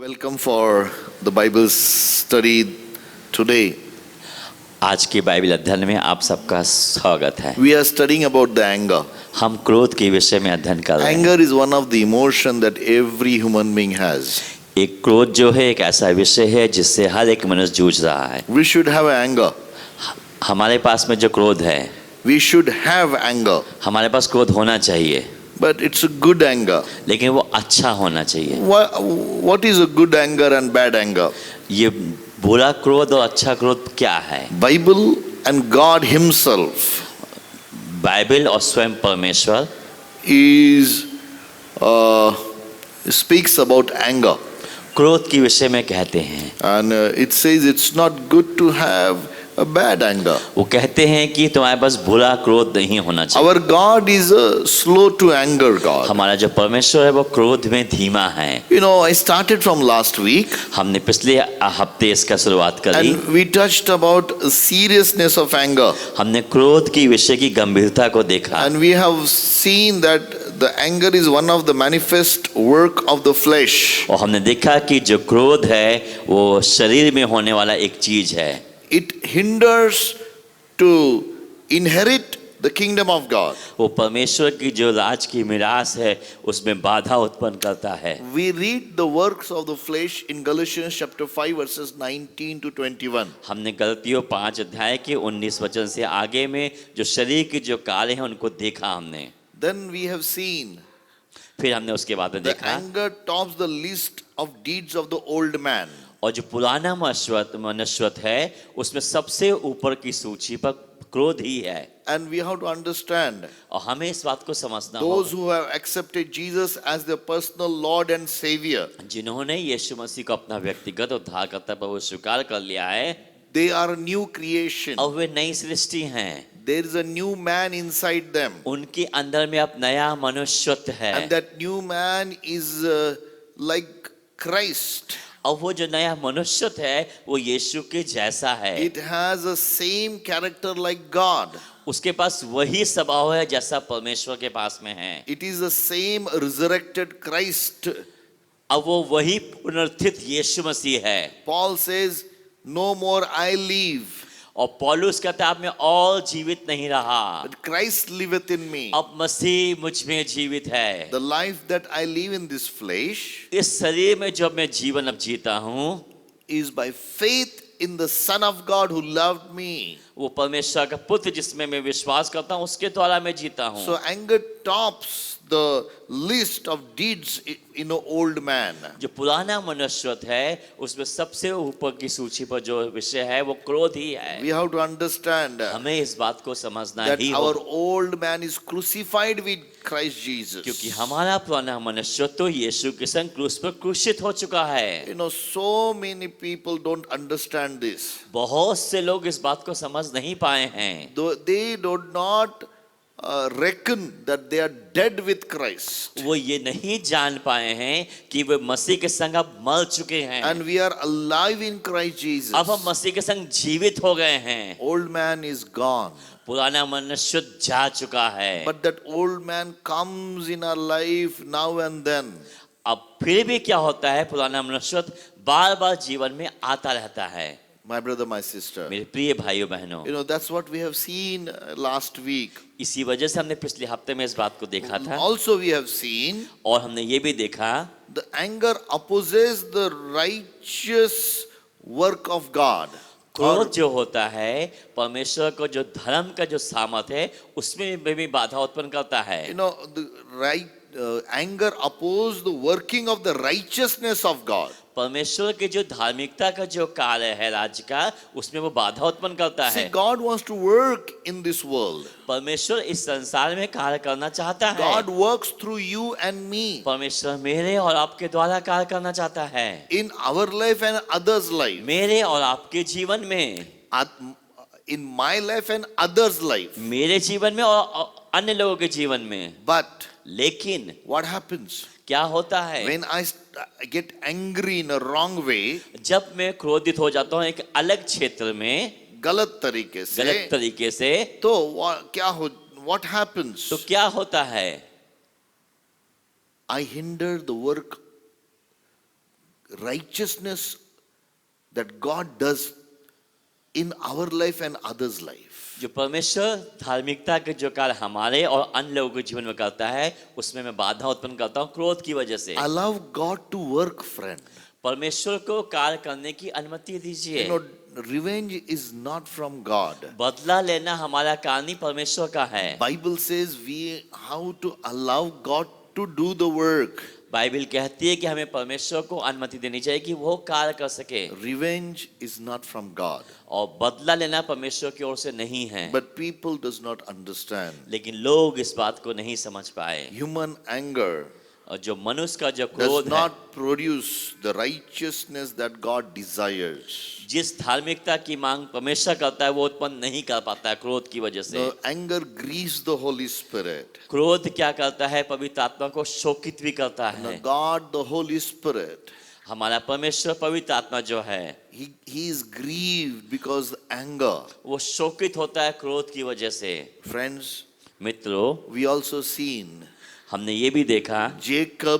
Welcome for the Bible study today. आज के Bible अध्ययन में आप सबका स्वागत है। We are studying about the anger. हम क्रोध के विषय में अध्ययन कर रहे हैं। Anger is one of the emotion that every human being has. एक क्रोध जो है एक ऐसा विषय है जिससे हर एक मनुष्य जूझ रहा है। We should have anger. हमारे पास में जो क्रोध है, We should have anger. हमारे पास क्रोध होना चाहिए, But it's a good anger. लेकिन वो अच्छा होना चाहिए। What is a good anger and bad anger? ये बुरा क्रोध और अच्छा क्रोध क्या है? Bible and God Himself Bible और स्वयं परमेश्वर speaks about anger. क्रोध के विषय में कहते हैं, And it says it's not good to have a bad anger. वो कहते हैं कि तुम्हारे पास बुरा क्रोध नहीं होना चाहिए। Our God is a slow to anger God. हमारा जो परमेश्वर है वो क्रोध में धीमा है। You know, I started from last week हमने पिछले हफ्ते इसका शुरुआत करी। and we touched about seriousness of anger. हमने क्रोध की विषय की गंभीरता को देखा। And we have seen that the anger is one of the manifest work of the flesh. और हमने देखा कि जो क्रोध है वो शरीर में होने वाला एक चीज है। It hinders to inherit the kingdom of God. वो परमेश्वर की जो राज की मिरास है उसमें बाधा उत्पन्न करता है। We read the works of the flesh in Galatians chapter 5 verses 19 to 21. हमने गलतियों 5 अध्याय के 19 वचन से आगे में जो शरीर के जो कार्य हैं उनको देखा हमने। Then we have seen फिर हमने उसके बाद में the देखा anger tops the list of deeds of the old man. और जो पुराना मनुष्यत्व है उसमें सबसे ऊपर की सूची पर क्रोध ही है। And we have to understand और हमें इस बात को समझना those होगा, who have accepted Jesus as their personal Lord and Savior, जिन्होंने यीशु मसीह को अपना व्यक्तिगत उद्धारकर्ता प्रभु स्वीकार कर लिया है, they are a new creation. और वे नई सृष्टि हैं। There is a new man inside them. उनके अंदर में अब नया मनुष्यत्व है। And that new man is like Christ. और वो जो नया मनुष्यत्व है वो यीशु के जैसा है। It has a same character like God. उसके पास वही स्वभाव है जैसा परमेश्वर के पास में है। It is the same resurrected Christ. अब वो वही पुनरुत्थित यीशु मसीह है। Paul says, no more I live, और पौलुस कहता है अब मैं और जीवित नहीं रहा, but Christ liveth in me. अब मसीह मुझ में जीवित है। The life that I live in this flesh इस शरीर में जो मैं जीवन अब जीता हूँ is by faith in the Son of God who loved me. वो परमेश्वर का पुत्र जिसमें मैं विश्वास करता हूँ उसके द्वारा मैं जीता हूँ। So anger tops the list of deeds in an old man. जो पुराना मनुष्यत्व है उसमें सबसे ऊपर की सूची पर जो विषय है वो क्रोध ही है। We have to understand हमें इस बात को समझना that ही our होगा, old man is crucified with Christ Jesus. क्योंकि हमारा पुराना मनुष्यत्व तो यीशु के संग क्रूस पर क्रूसित हो चुका है। You know, so many people don't understand this. बहुत से लोग इस बात को समझ नहीं पाए हैं। They do not reckon that they are dead with Christ. वो ये नहीं जान पाए हैं कि वे मसीह के संग अब मर चुके हैं। And we are alive in Christ Jesus. अब हम मसीह के संग जीवित हो गए हैं। Old man is gone. पुराना मनुष्य जा चुका है। But that old man comes in our life now and then. अब फिर भी क्या होता है, पुराना मनुष्य बार बार जीवन में आता रहता है। My brother, my sister. मेरे प्रिय भाइयों बहनों, You know, that's what we have seen last week. इसी वजह से हमने पिछले हफ्ते में इस बात को देखा था। Also we have seen और हमने ये भी देखा the anger opposes the righteous work of God. क्रोध जो होता है परमेश्वर को जो धर्म का जो सामर्थ है उसमें भी बाधा उत्पन्न करता है। You know, the anger opposes the working of the righteousness of God. परमेश्वर के जो धार्मिकता का जो कार्य है राज्य का उसमें वो बाधा उत्पन्न करता See, है। God wants to work in this world. परमेश्वर इस संसार में कार्य करना चाहता है। God works through you and me. परमेश्वर मेरे और आपके द्वारा कार्य करना चाहता है, In our life and others' life. मेरे और आपके जीवन में, In my life and others' life. मेरे जीवन में और अन्य लोगों के जीवन में। But लेकिन what happens? क्या होता है, When I get angry in a wrong way, जब मैं क्रोधित हो जाता हूँ एक अलग क्षेत्र में गलत तरीके से, गलत तरीके से, तो what happens? तो क्या होता है, I hinder the work righteousness that God does in our life and others' life. जो परमेश्वर धार्मिकता के जो कार्य हमारे और अन्य लोगों के जीवन में करता है, उसमें मैं बाधा उत्पन्न करता हूँ क्रोध की वजह से। Allow God to work, friend. परमेश्वर को कार्य करने की अनुमति You दीजिए। know, revenge is not from God. बदला लेना हमारा कार्य नहीं, परमेश्वर का है। Bible says we how to allow God to do the work. Bible कहती है कि हमें परमेश्वर को अनुमति देनी चाहिए कि वो कार्य कर सके, Revenge is not from God. और बदला लेना परमेश्वर की ओर से नहीं है। But people does not understand. लेकिन लोग इस बात को नहीं समझ पाए। Human anger और जो मनुष्य का जो does क्रोध है, not produce the righteousness that God desires. जिस धार्मिकता की मांग परमेश्वर करता है, वो उत्पन्न नहीं कर पाता है क्रोध की वजह से। The anger grieves the Holy Spirit. क्रोध क्या करता है? पवित्र आत्मा को शोकित भी करता Now, है। God, the Holy Spirit, हमारा परमेश्वर पवित्र आत्मा जो है, he is grieved because anger. वो शोकित होता है क्रोध की वजह से। Friends, मित्रों, we also seen हमने ये भी देखा, Jacob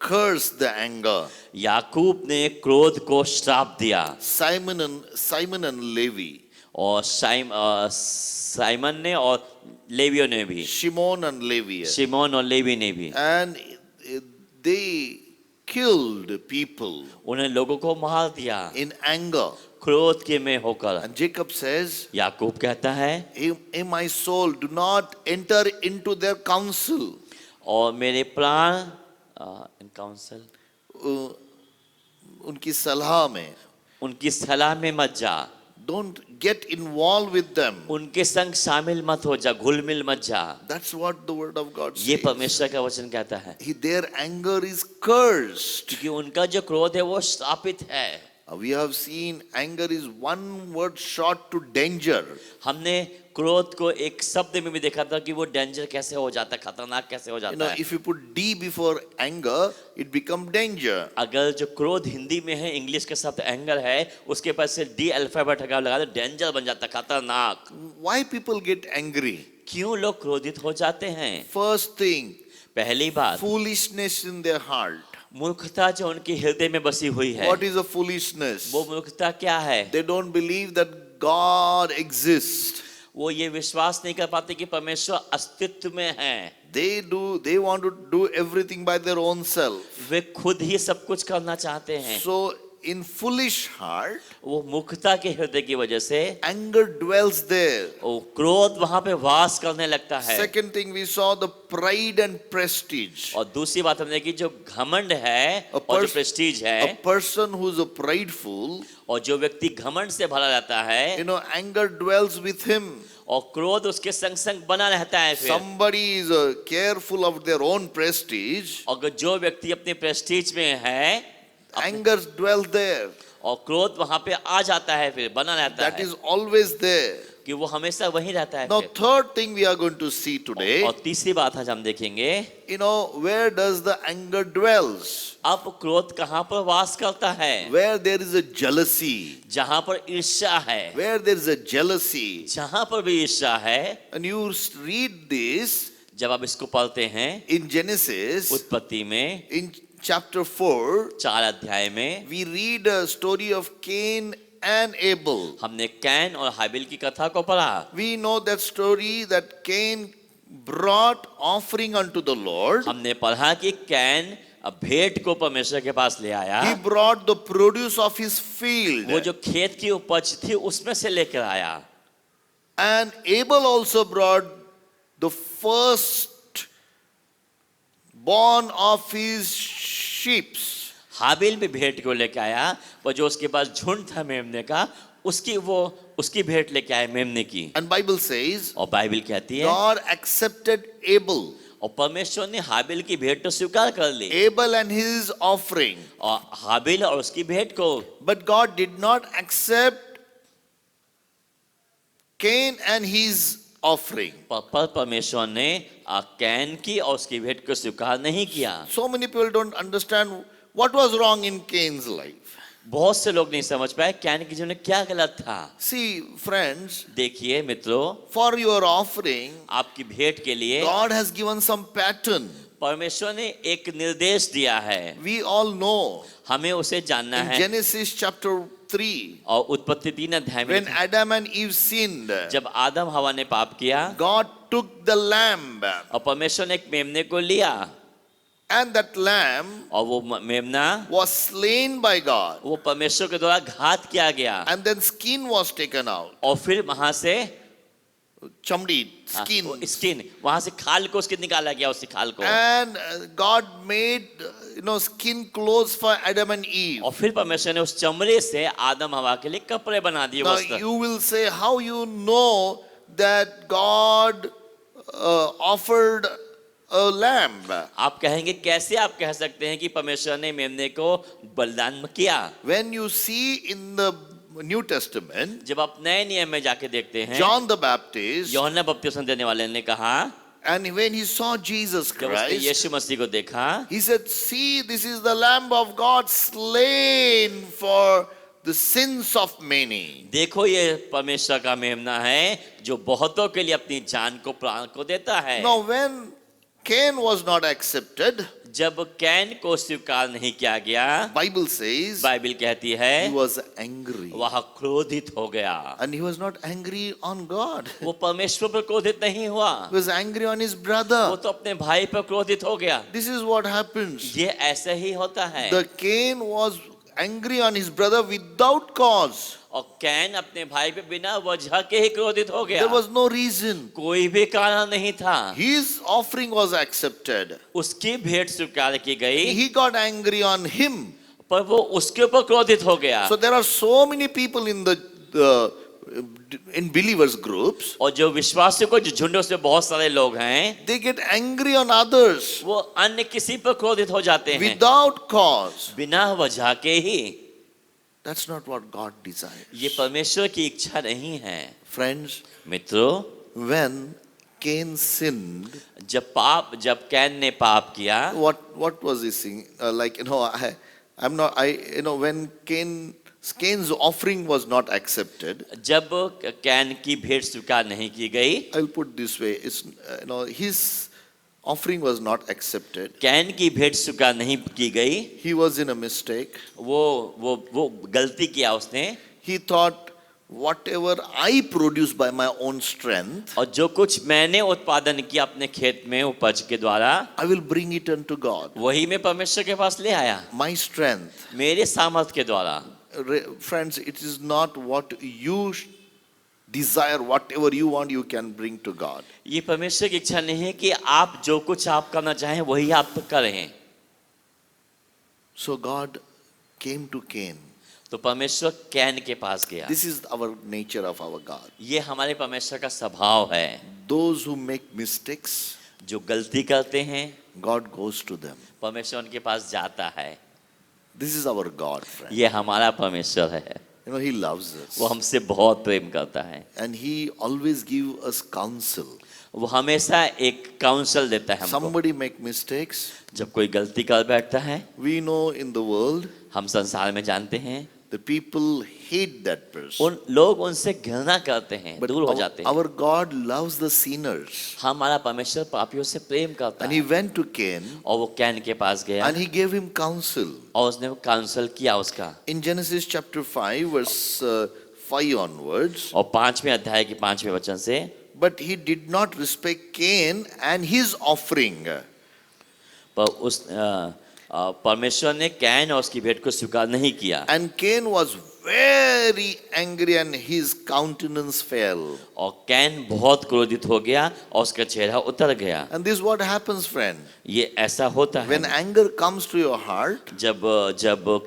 cursed the anger. याकूब ने क्रोध को श्राप दिया, Simon and Levi, और साइमन ने और लेवियों ने भी, Shimon and Levi, शिमोन और लेवी ने भी, and they killed people उन्हें लोगों को मार दिया in anger. क्रोध के में होकर। And Jacob says, याकूब कहता है, "Hey, my soul, do not enter into their counsel." और मेरे प्राण इन काउंसिल, उनकी सलाह में, उनकी सलाह में मत जा, don't get involved with them. उनके संग शामिल मत हो जा, घुल मिल मत जा। That's what the word of God ये says. परमेश्वर का वचन कहता है, Their anger is cursed. क्योंकि उनका जो क्रोध है वो श्रापित है। We have seen anger is one word short to danger. हमने क्रोध को एक शब्द में भी देखा था कि वो डेंजर कैसे हो जाता है, खतरनाक कैसे हो You जाता know, है। if you put D before anger, it become danger. अगर जो क्रोध हिंदी में है, इंग्लिश के शब्द एंगर है, उसके पास से डी अल्फाबेट लगा तो डेंजर बन जाता है, खतरनाक। Why people get angry? क्यों लोग क्रोधित हो जाते हैं? First thing, पहली बात, foolishness in their heart. मूर्खता जो उनके हृदय में बसी हुई है। What is a foolishness? वो मूर्खता क्या है? They don't believe that God exists. वो ये विश्वास नहीं कर पाते कि परमेश्वर अस्तित्व में है। They want to do everything by their own self. वे खुद ही सब कुछ करना चाहते हैं। So in foolish heart, वो मूर्खता के हृदय की वजह से anger dwells there. वो क्रोध वहां पे वास करने लगता है। Second thing, we saw the pride and prestige. और दूसरी बात हमने देखी, जो घमंड है A और जो pers- प्रेस्टीज A है, person who is a prideful, और जो व्यक्ति घमंड से भरा रहता है, you know, anger dwells with him. और क्रोध उसके संग संग बना रहता है। फिर Somebody is careful of their own prestige, अगर जो व्यक्ति अपने प्रेस्टीज में है, anger dwells there. और क्रोध वहां पे आ जाता है, फिर बना रहता That है is always there. कि वो हमेशा वहीं रहता है। Now, फिर third thing we are going to see today, और तीसरी बात आज हम देखेंगे, you know, where does the anger dwells? अब क्रोध कहाँ पर वास करता है? Where there is a jealousy, जहां पर ईर्ष्या है, where there is a jealousy, जहां पर भी ईर्ष्या है। and you read this जब आप इसको पढ़ते हैं in Genesis, उत्पत्ति में in chapter 4, 4 अध्याय में, we read a story of Cain and Abel. हमने कैन और हाबिल की कथा को पढ़ा। We know that story that Cain brought offering unto the Lord. हमने पढ़ा कि कैन भेंट को परमेश्वर के पास ले आया। He brought the produce of his field. वो जो खेत की उपज थी उसमें से लेकर आया। And Abel also brought the first born of his sheep. हाबिल भी भेंट को लेकर आया, पर जो उसके पास झुंड था मेमने का, उसकी भेंट लेके आया मेमने की। And Bible says, और बाइबल कहती है, God accepted Abel. और परमेश्वर ने हाबिल की भेंट तो स्वीकार कर ली, Abel and his offering. और हाबिल और उसकी भेंट को। But God did not accept Cain and his offering. पर परमेश्वर ने कैन की और उसकी भेंट को स्वीकार नहीं किया। So many people don't understand what was wrong in Cain's life. बहुत से लोग नहीं समझ पाए कैन की जीवन में क्या गलत था। See, friends, देखिए मित्रों, for your offering, आपकी भेंट के लिए God has given some pattern. परमेश्वर ने एक निर्देश दिया है, We all know हमें उसे जानना in है। Genesis chapter 3, और उत्पत्ति 3 अध्याय में when लिखा, Adam and Eve sinned, जब आदम हवा ने पाप किया God took the lamb, और परमेश्वर ने एक मेमने को लिया, and that lamb और वो मेमना was slain by God, वो परमेश्वर के द्वारा घात किया गया, and then skin was taken out. और फिर वहां से Chamdi, skin. स्किन, वहां से खाल को उसके निकाला गया, उसी खाल को। And God made, skin clothes for Adam and Eve. और फिर परमेश्वर ने उस चमड़े से आदम हवा के लिए कपड़े बना दिए, Now वस्त्र। you will say, how you know that God offered a lamb? आप कहेंगे कैसे आप कह सकते हैं कि परमेश्वर ने मेमने को बलिदान किया? When you see in the New Testament, जब आप नए नियम में जाके देखते हैं, John the Baptist, यूहन्ना बपतिस्मा देने वाले ने कहा, and when he saw Jesus जब उसने Christ, यीशु मसीह को देखा, he said, see, this is the Lamb of God slain for the sins of many. देखो ये परमेश्वर का मेमना है जो बहुतों के लिए अपनी जान को, प्राण को देता है। Now when Cain was not accepted, जब कैन को स्वीकार नहीं किया गया, Bible says बाइबल कहती है he was angry. वह क्रोधित हो गया। And he was not angry on God. वो परमेश्वर पर क्रोधित नहीं हुआ, He was angry on his वो brother. तो अपने भाई पर क्रोधित हो गया। This is what happens. ये ऐसा ही होता है। The Cain was angry on his brother without cause. और कैन अपने भाई पे बिना वजह के ही क्रोधित हो गया, There was no reason. कोई भी कारण नहीं था। His offering was accepted. उसकी भेंट स्वीकार की गई, He got angry on him. पर वो उसके ऊपर क्रोधित हो गया। So there are so many people in in believers groups. और जो विश्वासियों को जो झुंडों से बहुत सारे लोग हैं, They get angry on others वो अन्य किसी पर क्रोधित हो जाते हैं without cause. बिना वजह के ही। That's not what God desires. ये परमेश्वर की इच्छा नहीं है। Friends, मित्रों, when Cain sinned, जब कैन ने पाप किया, what was he saying? When Cain's offering was not accepted, जब कैन की भेंट स्वीकार नहीं की गई, I'll put this way: it's his offering was not accepted. Can की भेंट स्वीकार नहीं की गई, He was in a mistake. वो गलती किया उसने। He thought, whatever I produce by my own strength, और जो कुछ मैंने उत्पादन किया अपने खेत में उपज के द्वारा, I will bring it unto God. वही मैं परमेश्वर के पास ले आया, My strength. मेरे सामर्थ के द्वारा। Friends, it is not what you desire, whatever you want, you can bring to God. ये परमेश्वर की इच्छा नहीं है कि आप जो कुछ आप करना चाहें वही आप करें। So God came to Cain. तो परमेश्वर कैन के पास गया। This is our nature of our God. ये हमारे परमेश्वर का स्वभाव है। Those who make mistakes, जो गलती करते हैं, God goes to them. परमेश्वर उनके पास जाता है। This is our God, friend. ये हमारा परमेश्वर है। He loves us. वो हमसे बहुत प्रेम करता है। And He always gives us counsel. वो हमेशा एक काउंसल देता है हमको। Somebody make mistakes. जब कोई गलती कर बैठता है, We know in the world, हम संसार में जानते हैं, the people hate that person. उन लोग उनसे घृणा करते हैं, But दूर हो जाते हैं। our God loves the sinners. हमारा परमेश्वर पापियों से प्रेम करता And है। He went to Cain और वो कैन के पास गया and He gave him counsel. और उसने वो काउंसल किया उसका। In Genesis chapter 5, verse 5 onwards, और 5वें अध्याय के 5वें वचन से, but he did not respect Cain and his offering. पर उस परमेश्वर ने कैन और उसकी भेंट को स्वीकार नहीं किया। And Cain was very angry and his countenance fell. और कैन बहुत क्रोधित हो गया और उसका चेहरा उतर गया। And this is what happens, friend. ये ऐसा होता है When anger comes to your heart, जब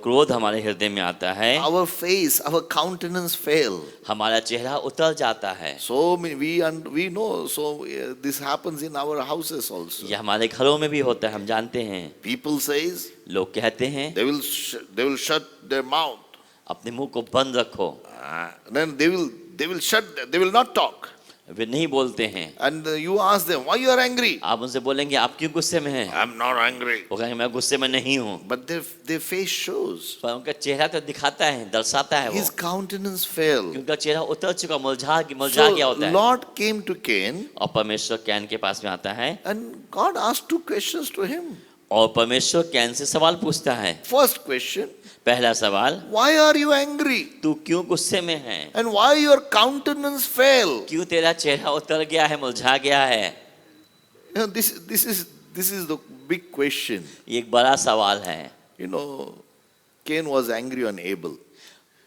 क्रोध हमारे हृदय में आता है, our face, our countenance fail. हमारा चेहरा उतर जाता है। So we know. So this happens in our houses also. ये हमारे घरों में भी होता है, हम जानते हैं। People says लोग कहते हैं they will shut their mouth. अपने मुंह को बंद रखो, Then they will not talk. वे नहीं बोलते हैं। And you ask them, why you are angry? आप उनसे बोलेंगे आप क्यों गुस्से में हैं? I'm not angry. वो कहेंगे मैं गुस्से में नहीं हूँ। But their face shows. पर उनका चेहरा तो दिखाता है, दर्शाता है His वो, countenance fell. कि उनका चेहरा उतर चुका, मुरझा So गया होता है। Lord came to Cain और परमेश्वर कैन के पास में आता है and God asked 2 questions to him. और परमेश्वर कैन से सवाल पूछता है। First question, पहला सवाल, why are you angry? तू क्यों गुस्से में है? And why your countenance fell? क्यों तेरा चेहरा उतर गया है, मुरझा गया है? You know, this is the big question. ये एक बड़ा सवाल है। You know, Cain was angry on Abel.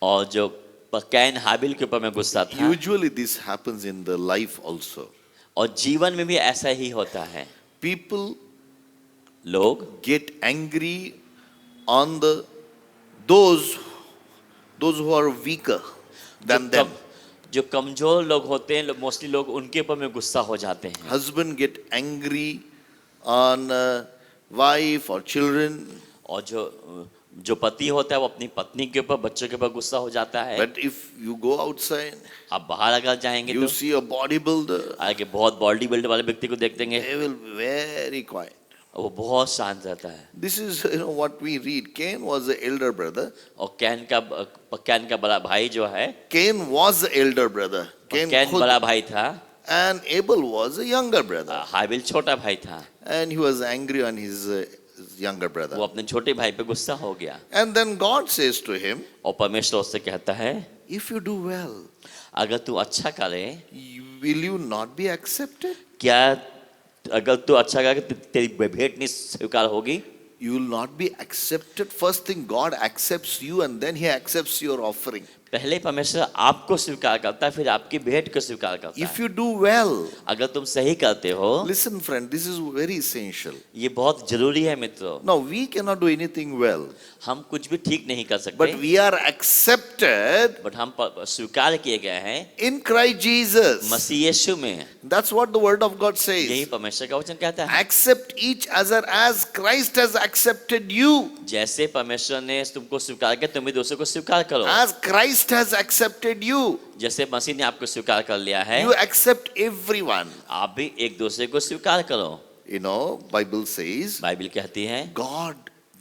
और जो कैन हाबिल के ऊपर में गुस्सा था, Usually this happens in the life also. और जीवन में भी ऐसा ही होता है। People लोग get angry on those who are weaker than them. जो कमजोर लोग होते हैं, मोस्टली लोग उनके ऊपर में गुस्सा हो जाते हैं। Husband get angry on wife or children. और जो पति होता है वो अपनी पत्नी के ऊपर, बच्चों के ऊपर गुस्सा हो जाता है। But if you go outside, आप बाहर अगर जाएंगे you तो see a bodybuilder, आगे बहुत बॉडी बिल्ड वाले व्यक्ति को देख देंगे, they will be very quiet. वो बहुत शांत रहता है। This is what we read. Cain was the elder brother. और कैन का बड़ा भाई जो है, Cain was the elder brother. Can खुद- बड़ा भाई था, and Abel was the younger brother. हाबिल छोटा भाई था। And he was angry on his younger brother. वो अपने छोटे भाई पे गुस्सा हो गया। And then God says to him, और परमेश्वर उससे कहता है, if you do well, अगर तू अच्छा करे, will you not be accepted? क्या अगर तू अच्छा करे तो तेरी भेंट नहीं स्वीकार होगी? You will not be accepted. First thing, God accepts you and then he accepts your offering. पहले परमेश्वर आपको स्वीकार करता है, फिर आपकी भेंट को स्वीकार करता If है। you do well, अगर तुम सही करते हो, listen friend, this is very essential. ये बहुत जरूरी है मित्रों। Now we cannot do anything well, हम कुछ भी ठीक नहीं कर सकते, but we are accepted but हम स्वीकार किए गए हैं in Christ Jesus. मसीह यीशु में। That's what the word of God यही says. परमेश्वर का वचन कहता है। Accept each other as Christ has accepted you. जैसे परमेश्वर ने तुमको स्वीकार किया, तुम भी दूसरों को स्वीकार करो। As Christ has accepted you, जैसे मसीह ने आपको स्वीकार कर लिया है, you accept everyone. आप भी एक दूसरे को स्वीकार करो। You know, Bible says Bible कहती है, God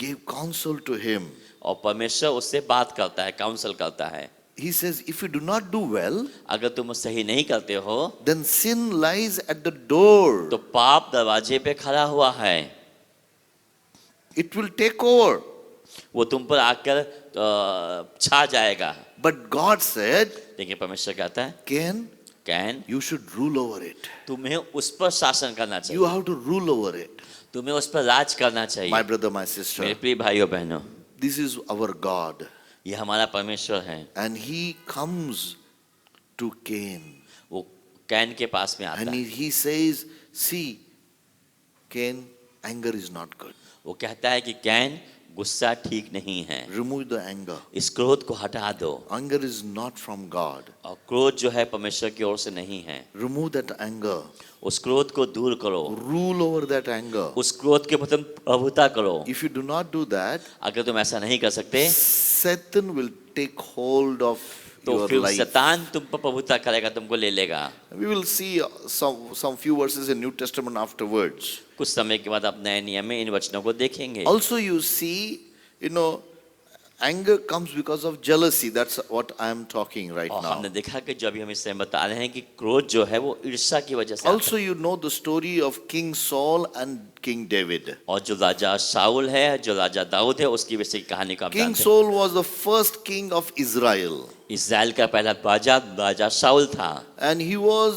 gave counsel to him. और परमेश्वर उससे बात करता है, काउंसल करता है। He says, if you do not do well, अगर तुम सही नहीं करते हो, then sin lies at the door. तो पाप दरवाजे पे खड़ा हुआ है, It will take over. वो तुम पर आकर छा जाएगा। But God said, लेकिन परमेश्वर कहता है, Cain, can, you should rule over it. तुम्हें उस पर शासन करना You चाहिए, have to rule over it. तुम्हें उस पर राज करना चाहिए। My brother, my मेरे sister, प्रिय भाइयों बहनों, this is our God. ये हमारा परमेश्वर है। And he comes to Cain. वो कैन के पास में आता And है, he says, see, Cain, anger is not good. वो कहता है कि कैन, गुस्सा ठीक नहीं है, Remove the anger. इस क्रोध को हटा दो। Anger is not from God. और क्रोध जो है परमेश्वर की ओर से नहीं है, Remove that anger. उस क्रोध को दूर करो, Rule over that anger. उस क्रोध के ऊपर तुम प्रभुता करो। If you do not do that, अगर तुम ऐसा नहीं कर सकते, Satan will take hold of तो your फिर life. शैतान तुम पर प्रभुता करेगा, तुमको ले लेगा। We will see some few verses in New Testament afterwards. कुछ समय के बाद आप नए नियम में इन वचनों को देखेंगे। Also you see, you know, anger comes because of jealousy. That's what I am talking right और now. हमने देखा कि जो अभी हम इससे बता रहे हैं कि क्रोध जो है वो ईर्ष्या की वजह से आता Also you know the story of King Saul and King David. है। और जो राजा शाऊल है, जो राजा दाऊद है, उसकी वजह से कहानी को आप King जानते हैं। Saul was the first king of Israel. इस्राएल का पहला राजा शाऊल था। And he was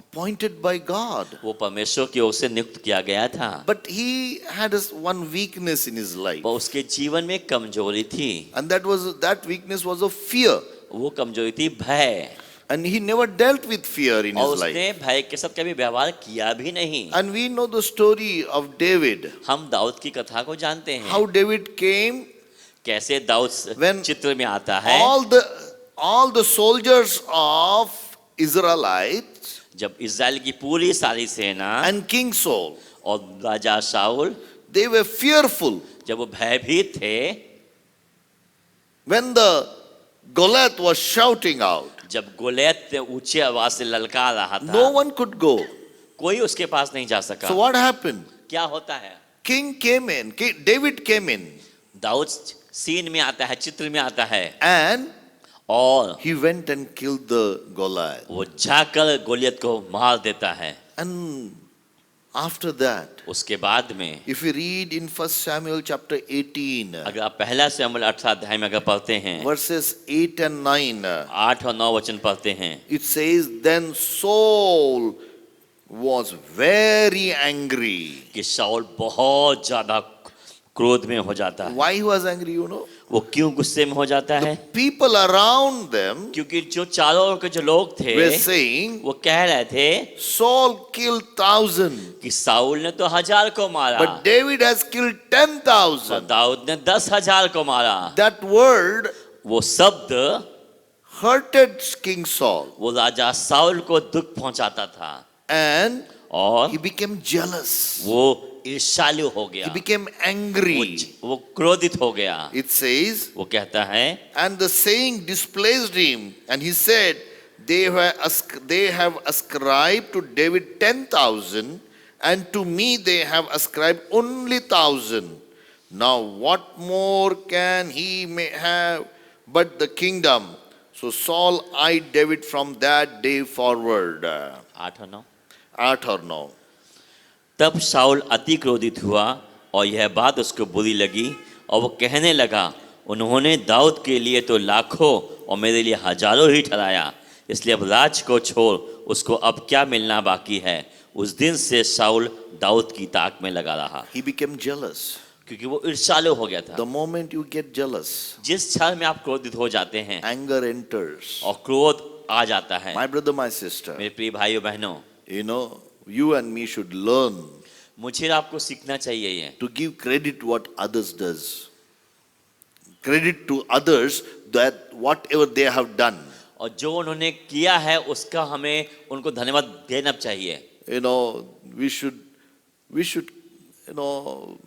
appointed by God. वो परमेश्वर की ओर से नियुक्त किया गया था, But he had one weakness in his life. पर उसके जीवन में कमजोरी थी। And that weakness was of fear. वो कमजोरी थी भय, And he never dealt with fear in और his life. उसने भय के साथ कभी व्यवहार किया भी नहीं। And we know the story of David. हम दाऊद की कथा को जानते हैं, How David came कैसे दाऊद When चित्र में आता है। all the soldiers of Israelites जब इस्राएल की पूरी सारी सेना and King Saul, और राजा शाऊल, they were fearful जब वो भयभीत थे, when the Goliath was shouting out. जब गोलियत ने ऊंची आवाज से ललकार रहा था, no one could go. कोई उसके पास नहीं जा सका। So what happened? क्या होता है? King came in, David came in, Dawood scene में आता है, चित्र में आता है, and और he went and killed the Goliath. वो जाकर गोलियत को मार देता है। And after that, उसके बाद में if you read in 1 Samuel chapter 18, अगर आप पहला शमूएल 18 अध्याय में अगर पढ़ते हैं, verses 8 and 9, 8 और 9 वचन पढ़ते हैं, it says, Then Saul was very angry. कि शाऊल बहुत ज्यादा क्रोध में हो जाता है। Why he was angry, you know? वो क्यों गुस्से में हो जाता है? People around them क्योंकि जो चारों ओर के जो लोग थे were saying, वो कह रहे थे Saul killed 1,000, कि साउल ने तो 1000 को मारा, but David has killed और 10,000. दाऊद ने 10,000 को मारा। That word वो शब्द hurted King Saul, वो राजा साउल को दुख पहुंचाता था, and और he became jealous. वो ईर्ष्यालु हो He गया, became angry. वो क्रोधित हो गया। It says, वो कहता है, and the saying displeased him, and he said, they have ascribed to David 10,000, and to me they have ascribed only 1,000. Now what more can he may have but the kingdom? So Saul eyed David from that day forward. 8 और 9। 8 or 9. तब शाऊल अति क्रोधित हुआ और यह बात उसको बुरी लगी, और वो कहने लगा, उन्होंने दाऊद के लिए तो लाखों और मेरे लिए हजारों ही ठहराया, इसलिए अब राज को छोड़, उसको अब क्या मिलना बाकी है। उस दिन से शाऊल दाऊद की ताक में लगा रहा, He became jealous. क्योंकि वो ईर्ष्यालु हो गया था। The moment you get jealous, जिस क्षण में आप क्रोधित हो जाते हैं anger enters. और क्रोध आ जाता है, My brother, my sister, मेरे प्रिय भाइयों बहनों, you know, you and me should learn मुझे और आपको सीखना चाहिए ये, to give credit what others does. Credit to others that whatever they have done. और जो उन्होंने किया है उसका हमें उनको धन्यवाद देना चाहिए। You know, we should, you know,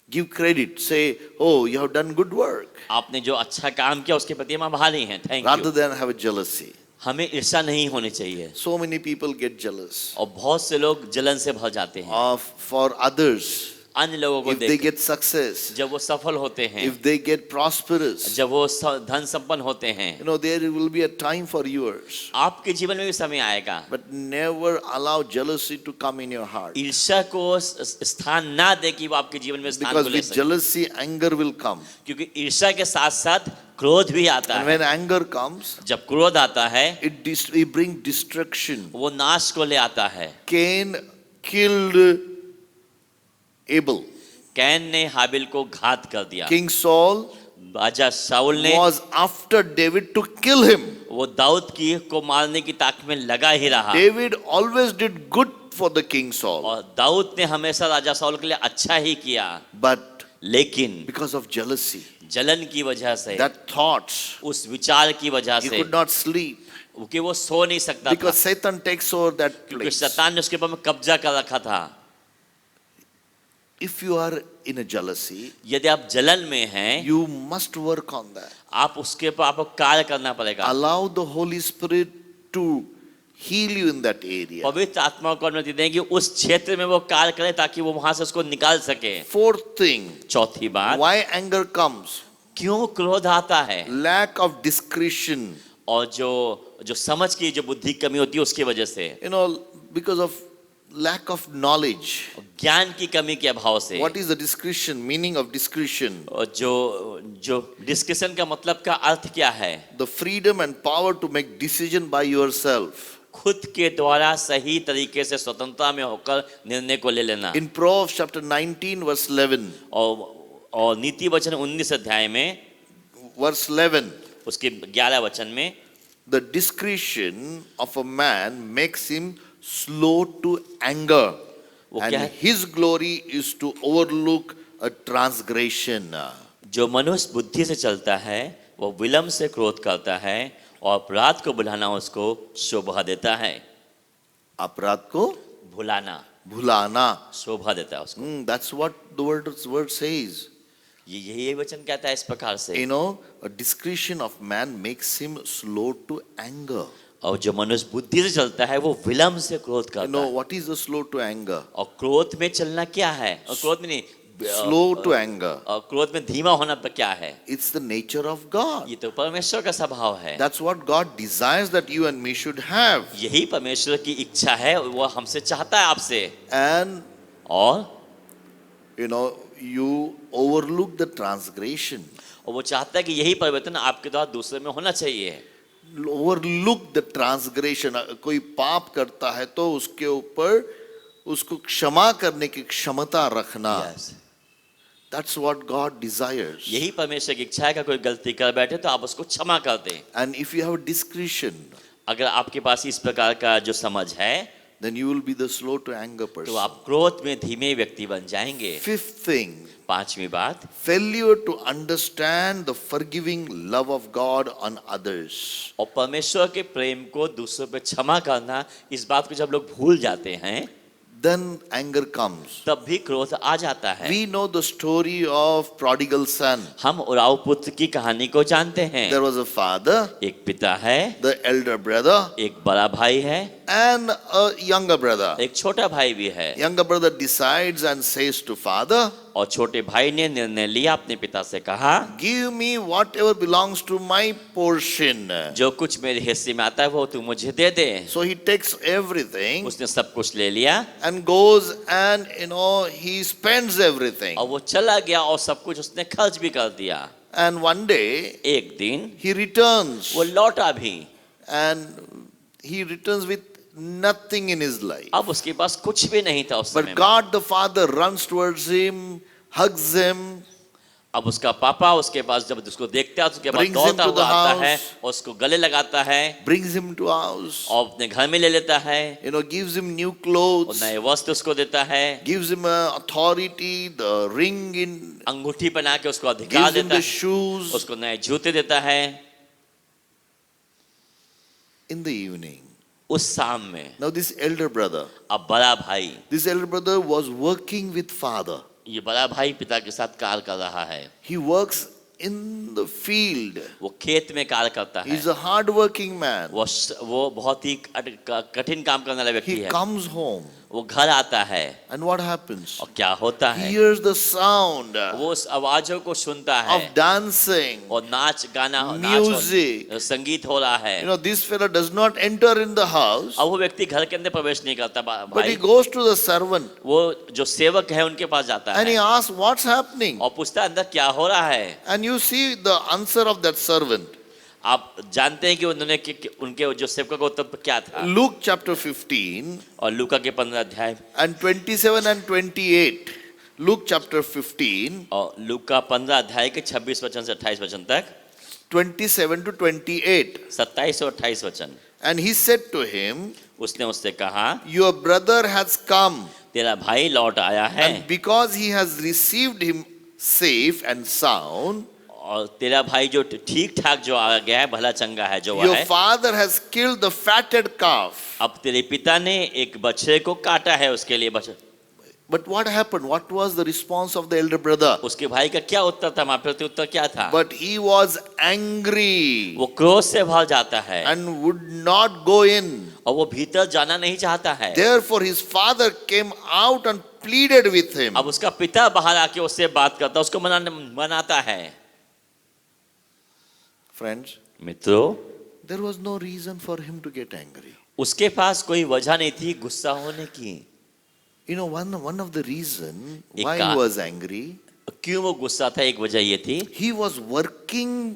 give credit. Say, oh, you have done good work. आपने जो अच्छा काम किया उसके प्रति हम आभारी हैं, thank Rather you. than have a jealousy. हमें ईर्ष्या नहीं होनी चाहिए, So many people get jealous और बहुत से लोग जलन से भर जाते हैं of for others. अन्य लोगों को If they देख, get success, जब वो सफल होते हैं, if they get prosperous, जब वो धन संपन्न होते हैं। you know, there will be a time for yours. आपके जीवन में भी समय आएगा, But never allow jealousy to come in your heart. ईर्ष्या को स्थान ना दे कि वो आपके जीवन में स्थान Because को ले with सके, jealousy, anger will come. क्योंकि ईर्ष्या के साथ साथ क्रोध भी आता And है। when anger comes, जब क्रोध आता है, it brings destruction. वो नाश को ले आता है। Cain killed Abel. कैन ने हाबिल को घात कर दिया। King Saul राजा शाऊल ने was after David to kill him. वो दाऊद की को मारने की ताक में लगा ही रहा, David always did good for the King Saul. और दाऊद ने हमेशा राजा शाऊल के लिए अच्छा ही किया, But लेकिन because of jealousy, जलन की वजह से, that thoughts, उस विचार की वजह he से, could not sleep. कि वो सो नहीं सकता था, Because Satan takes over that क्योंकि place. शैतान ने उसके ऊपर में कब्जा कर रखा था। If you are in a jealousy, यदि आप जलन में हैं, you must work on that. आप उसके ऊपर आपको कार्य करना पड़ेगा। Allow the Holy Spirit to heal you in that area. पवित्र आत्मा को अनुमति दें कि उस क्षेत्र में वो कार्य करे ताकि वो वहां से उसको निकाल सके। Fourth thing, चौथी बात, why anger comes? क्यों क्रोध आता है? Lack of discretion. और जो समझ की जो बुद्धि की कमी होती है उसकी वजह से, You know, because of lack of knowledge. ज्ञान की कमी के अभाव से। What is the discretion? Meaning of discretion? और जो डिस्कशन का मतलब का अर्थ क्या है? The freedom and power to make decision by yourself. खुद के द्वारा सही तरीके से स्वतंत्रता में होकर निर्णय को ले लेना। In Proverbs chapter 19 verse 11. और नीति वचन 19 अध्याय में Verse 11. उसके 11 वचन में, The discretion of a man makes him slow to anger, वो and क्या है? his glory is to overlook a transgression. जो मनुष्य बुद्धि से चलता है वो विलंब से क्रोध करता है और अपराध को भुलाना उसको शोभा देता है। अपराध को भुलाना भुलाना. शोभा देता है उसको। That's what the word says. यही वचन कहता है इस प्रकार से। You know, a discretion of man makes him slow to anger. और जो मनुष्य बुद्धि से चलता है वो विलम्ब से क्रोध You करता know, है। what is the slow to anger? और क्रोध में चलना क्या है? और क्रोध में नहीं, Slow to anger. और क्रोध में धीमा होना तो क्या है? It's the nature of God. ये तो परमेश्वर का स्वभाव है। That's what God desires that you and me should have. यही परमेश्वर की इच्छा है, वो हमसे चाहता है आपसे। And, और you know, you overlook the transgression. वो चाहता है कि यही परिवर्तन आपके द्वारा दूसरे में होना चाहिए। Overlook the transgression. कोई पाप करता है तो उसके ऊपर उसको क्षमा करने की क्षमता रखना। Yes. That's what God desires. यही परमेश्वर की इच्छा है कि कोई गलती कर बैठे तो आप उसको क्षमा कर दें। And if you have discretion, अगर आपके पास इस प्रकार का जो समझ है, then you will be the slow to anger तो person. आप क्रोध में धीमे व्यक्ति बन जाएंगे। Fifth thing, पांचवी बात, failure to understand the forgiving love of God on others. और परमेश्वर के प्रेम को दूसरों पे क्षमा करना, इस बात को जब लोग भूल जाते हैं Then anger comes. तब भी क्रोध आ जाता है। We know the story of prodigal son. हम उराव पुत्र की कहानी को जानते हैं। There was a father, एक पिता है, the elder brother, एक बड़ा भाई है, and a younger brother. एक छोटा भाई भी है। Younger brother decides and says to father, और छोटे भाई ने निर्णय लिया, अपने पिता से कहा, give me whatever belongs to my portion. जो कुछ मेरे हिस्से में आता है वो तू मुझे दे दे। So he takes everything उसने सब कुछ ले लिया and goes and he spends everything. और वो चला गया और सब कुछ उसने खर्च भी कर दिया। And one day एक दिन he returns वो लौटा भी, and he returns with nothing in his life. अब उसके पास कुछ भी नहीं था उस समय But में। God the Father runs towards him, hugs him, अब उसका पापा उसके पास जब उसको देखता है उसके बाद Brings him दौड़ता to हुआ the आता house. है और उसको गले लगाता है brings him to house, और अपने घर में ले लेता है gives him new और clothes, नए वस्त्र उसको देता है, gives him authority, the ring in, अंगूठी पहना के उसको अधिकार gives him देता the है, shoes. उसको नए जूते देता है। In the evening, उस शाम में now this elder brother, अब बड़ा भाई was working with father. ये बड़ा भाई पिता के साथ कार्य कर रहा है। He works in the field. वो खेत में कार्य करता है। He's a hard working man. वो बहुत ही कठिन काम करने वाला व्यक्ति He है। comes home, वो घर आता है and what happens? और क्या होता है, Hears the sound वो उस आवाजों को सुनता है of dancing, और नाच गाना music. संगीत हो रहा है। This fellow does not enter in the house, अब वो व्यक्ति घर के अंदर प्रवेश नहीं करता but he भाई, goes to the servant वो जो सेवक है उनके पास जाता and he है asks, what's happening? और पूछता है अंदर क्या हो रहा है। And you see the answer of that servant. आप जानते हैं कि उन्होंने उनके जो सेवक का उत्तर क्या था। Luke chapter 15 और लूका के 15 अध्याय and 27 and 28. Luke chapter 15, और लूका 15 अध्याय के 26 वचन से 28 वचन तक, 27 to 28. 27 और 28 वचन। And he said to him, उसने उससे कहा, your brother has come, तेरा भाई लौट आया है and because he has received him safe and sound, और तेरा भाई जो ठीक ठाक जो आ गया है, भला चंगा है जो your है, father has killed the fatted calf. अब तेरे पिता ने एक बछड़े को काटा है उसके लिए। But what happened? What was the response of the elder brother? उसके भाई का क्या उत्तर था, वहां पर उत्तर क्या था? But he was angry वो क्रोध से भर जाता है and would not go in. और वो भीतर जाना नहीं चाहता है। Therefore his father came out and pleaded with him. अब उसका पिता बाहर आके उससे बात करता, उसको मनाता है। Friends, मित्रों, there was no reason for him to get angry. उसके पास कोई वजह नहीं थी गुस्सा होने की। One of the reason एक why का- he was angry, क्यों वो गुस्सा था, एक वजह ये थी, he was working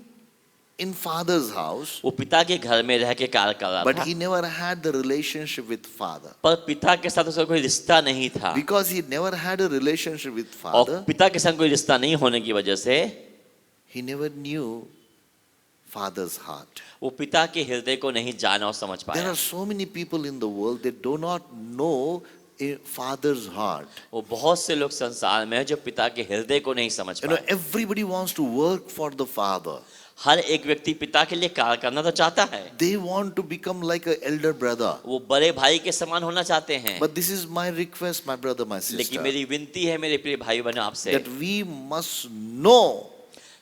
in father's house, वो पिता के घर में रह के कार्य कर रहा but था, he never had the relationship with father. पर पिता के साथ उसका कोई रिश्ता नहीं था। Because he never had a relationship with और father, पिता के साथ कोई रिश्ता नहीं होने की वजह से he never knew father's heart. वो पिता के हृदय को नहीं जाना और समझ There पाया। are so many people in the world that do not know a father's heart. वो बहुत से लोग संसार में हैं जो पिता के हृदय को नहीं समझ पाए। Everybody wants to work for the father. हर एक व्यक्ति पिता के लिए कार्य करना तो चाहता है, They want to become like an elder brother. वो बड़े भाई के समान होना चाहते हैं। But this is my request, my brother, my लेकिन sister, मेरी विनती है मेरे प्रिय भाई बहनों आपसे that we must know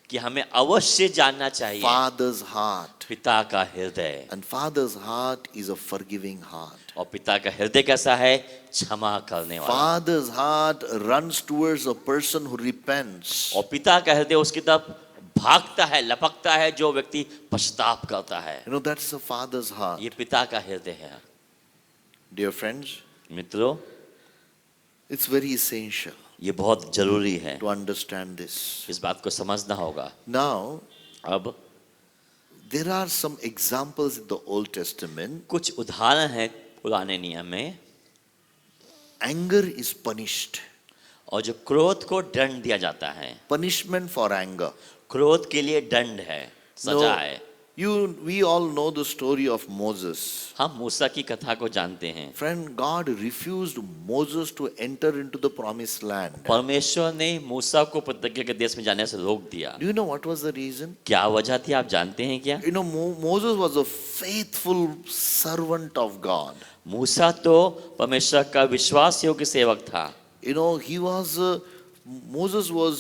कि हमें अवश्य जानना चाहिए Father's heart. पिता का हृदय, And Father's heart is a forgiving heart. और पिता का हृदय कैसा है? क्षमा करने वाला। Father's heart runs towards a person who repents. और पिता का हृदय उसकी तरफ भागता है, लपकता है जो व्यक्ति पश्चाताप करता है। You know, that's a father's heart. ये पिता का हृदय है। Dear friends, मित्रों, it's very essential ये बहुत जरूरी है, to understand this. इस बात को समझना होगा। Now, अब there are some examples in the Old Testament. कुछ उदाहरण है पुराने नियम में, Anger is punished. और जो क्रोध को दंड दिया जाता है, Punishment for anger. क्रोध के लिए दंड है, सजा है। We all know the story of Moses. हम मूसा की कथा को जानते हैं। Friend, God refused Moses to enter into the promised land. परमेश्वर ने मूसा को प्रतिज्ञा के देश में जाने से रोक दिया। Do you know what was the reason? क्या वजह थी, आप जानते हैं क्या? You know, Moses was a faithful servant of God. मूसा तो परमेश्वर का विश्वास योग्य सेवक था। You know, Moses was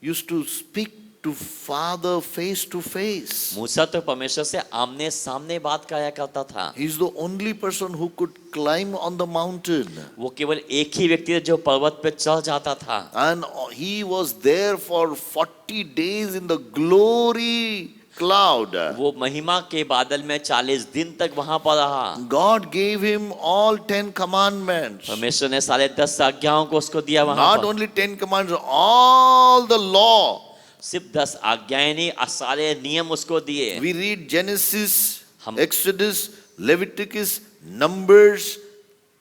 used to speak to Father face to face. मूसा तो परमेश्वर से आमने सामने बात किया करता था। He's the only person who could climb on the mountain. वो केवल एक ही व्यक्ति था जो पर्वत पे चढ़ जाता था। And he was there for 40 days in the glory cloud. वो महिमा के बादल में 40 दिन तक वहां पर रहा। God gave him all 10 commandments. परमेश्वर ने सारे 10 आज्ञाओं को उसको दिया वहां Not पर। only 10 commandments, all the law. सिर्फ 10 आज्ञाएं नहीं, सारे नियम उसको दिए। We read Genesis, हम- Exodus, Leviticus, Numbers,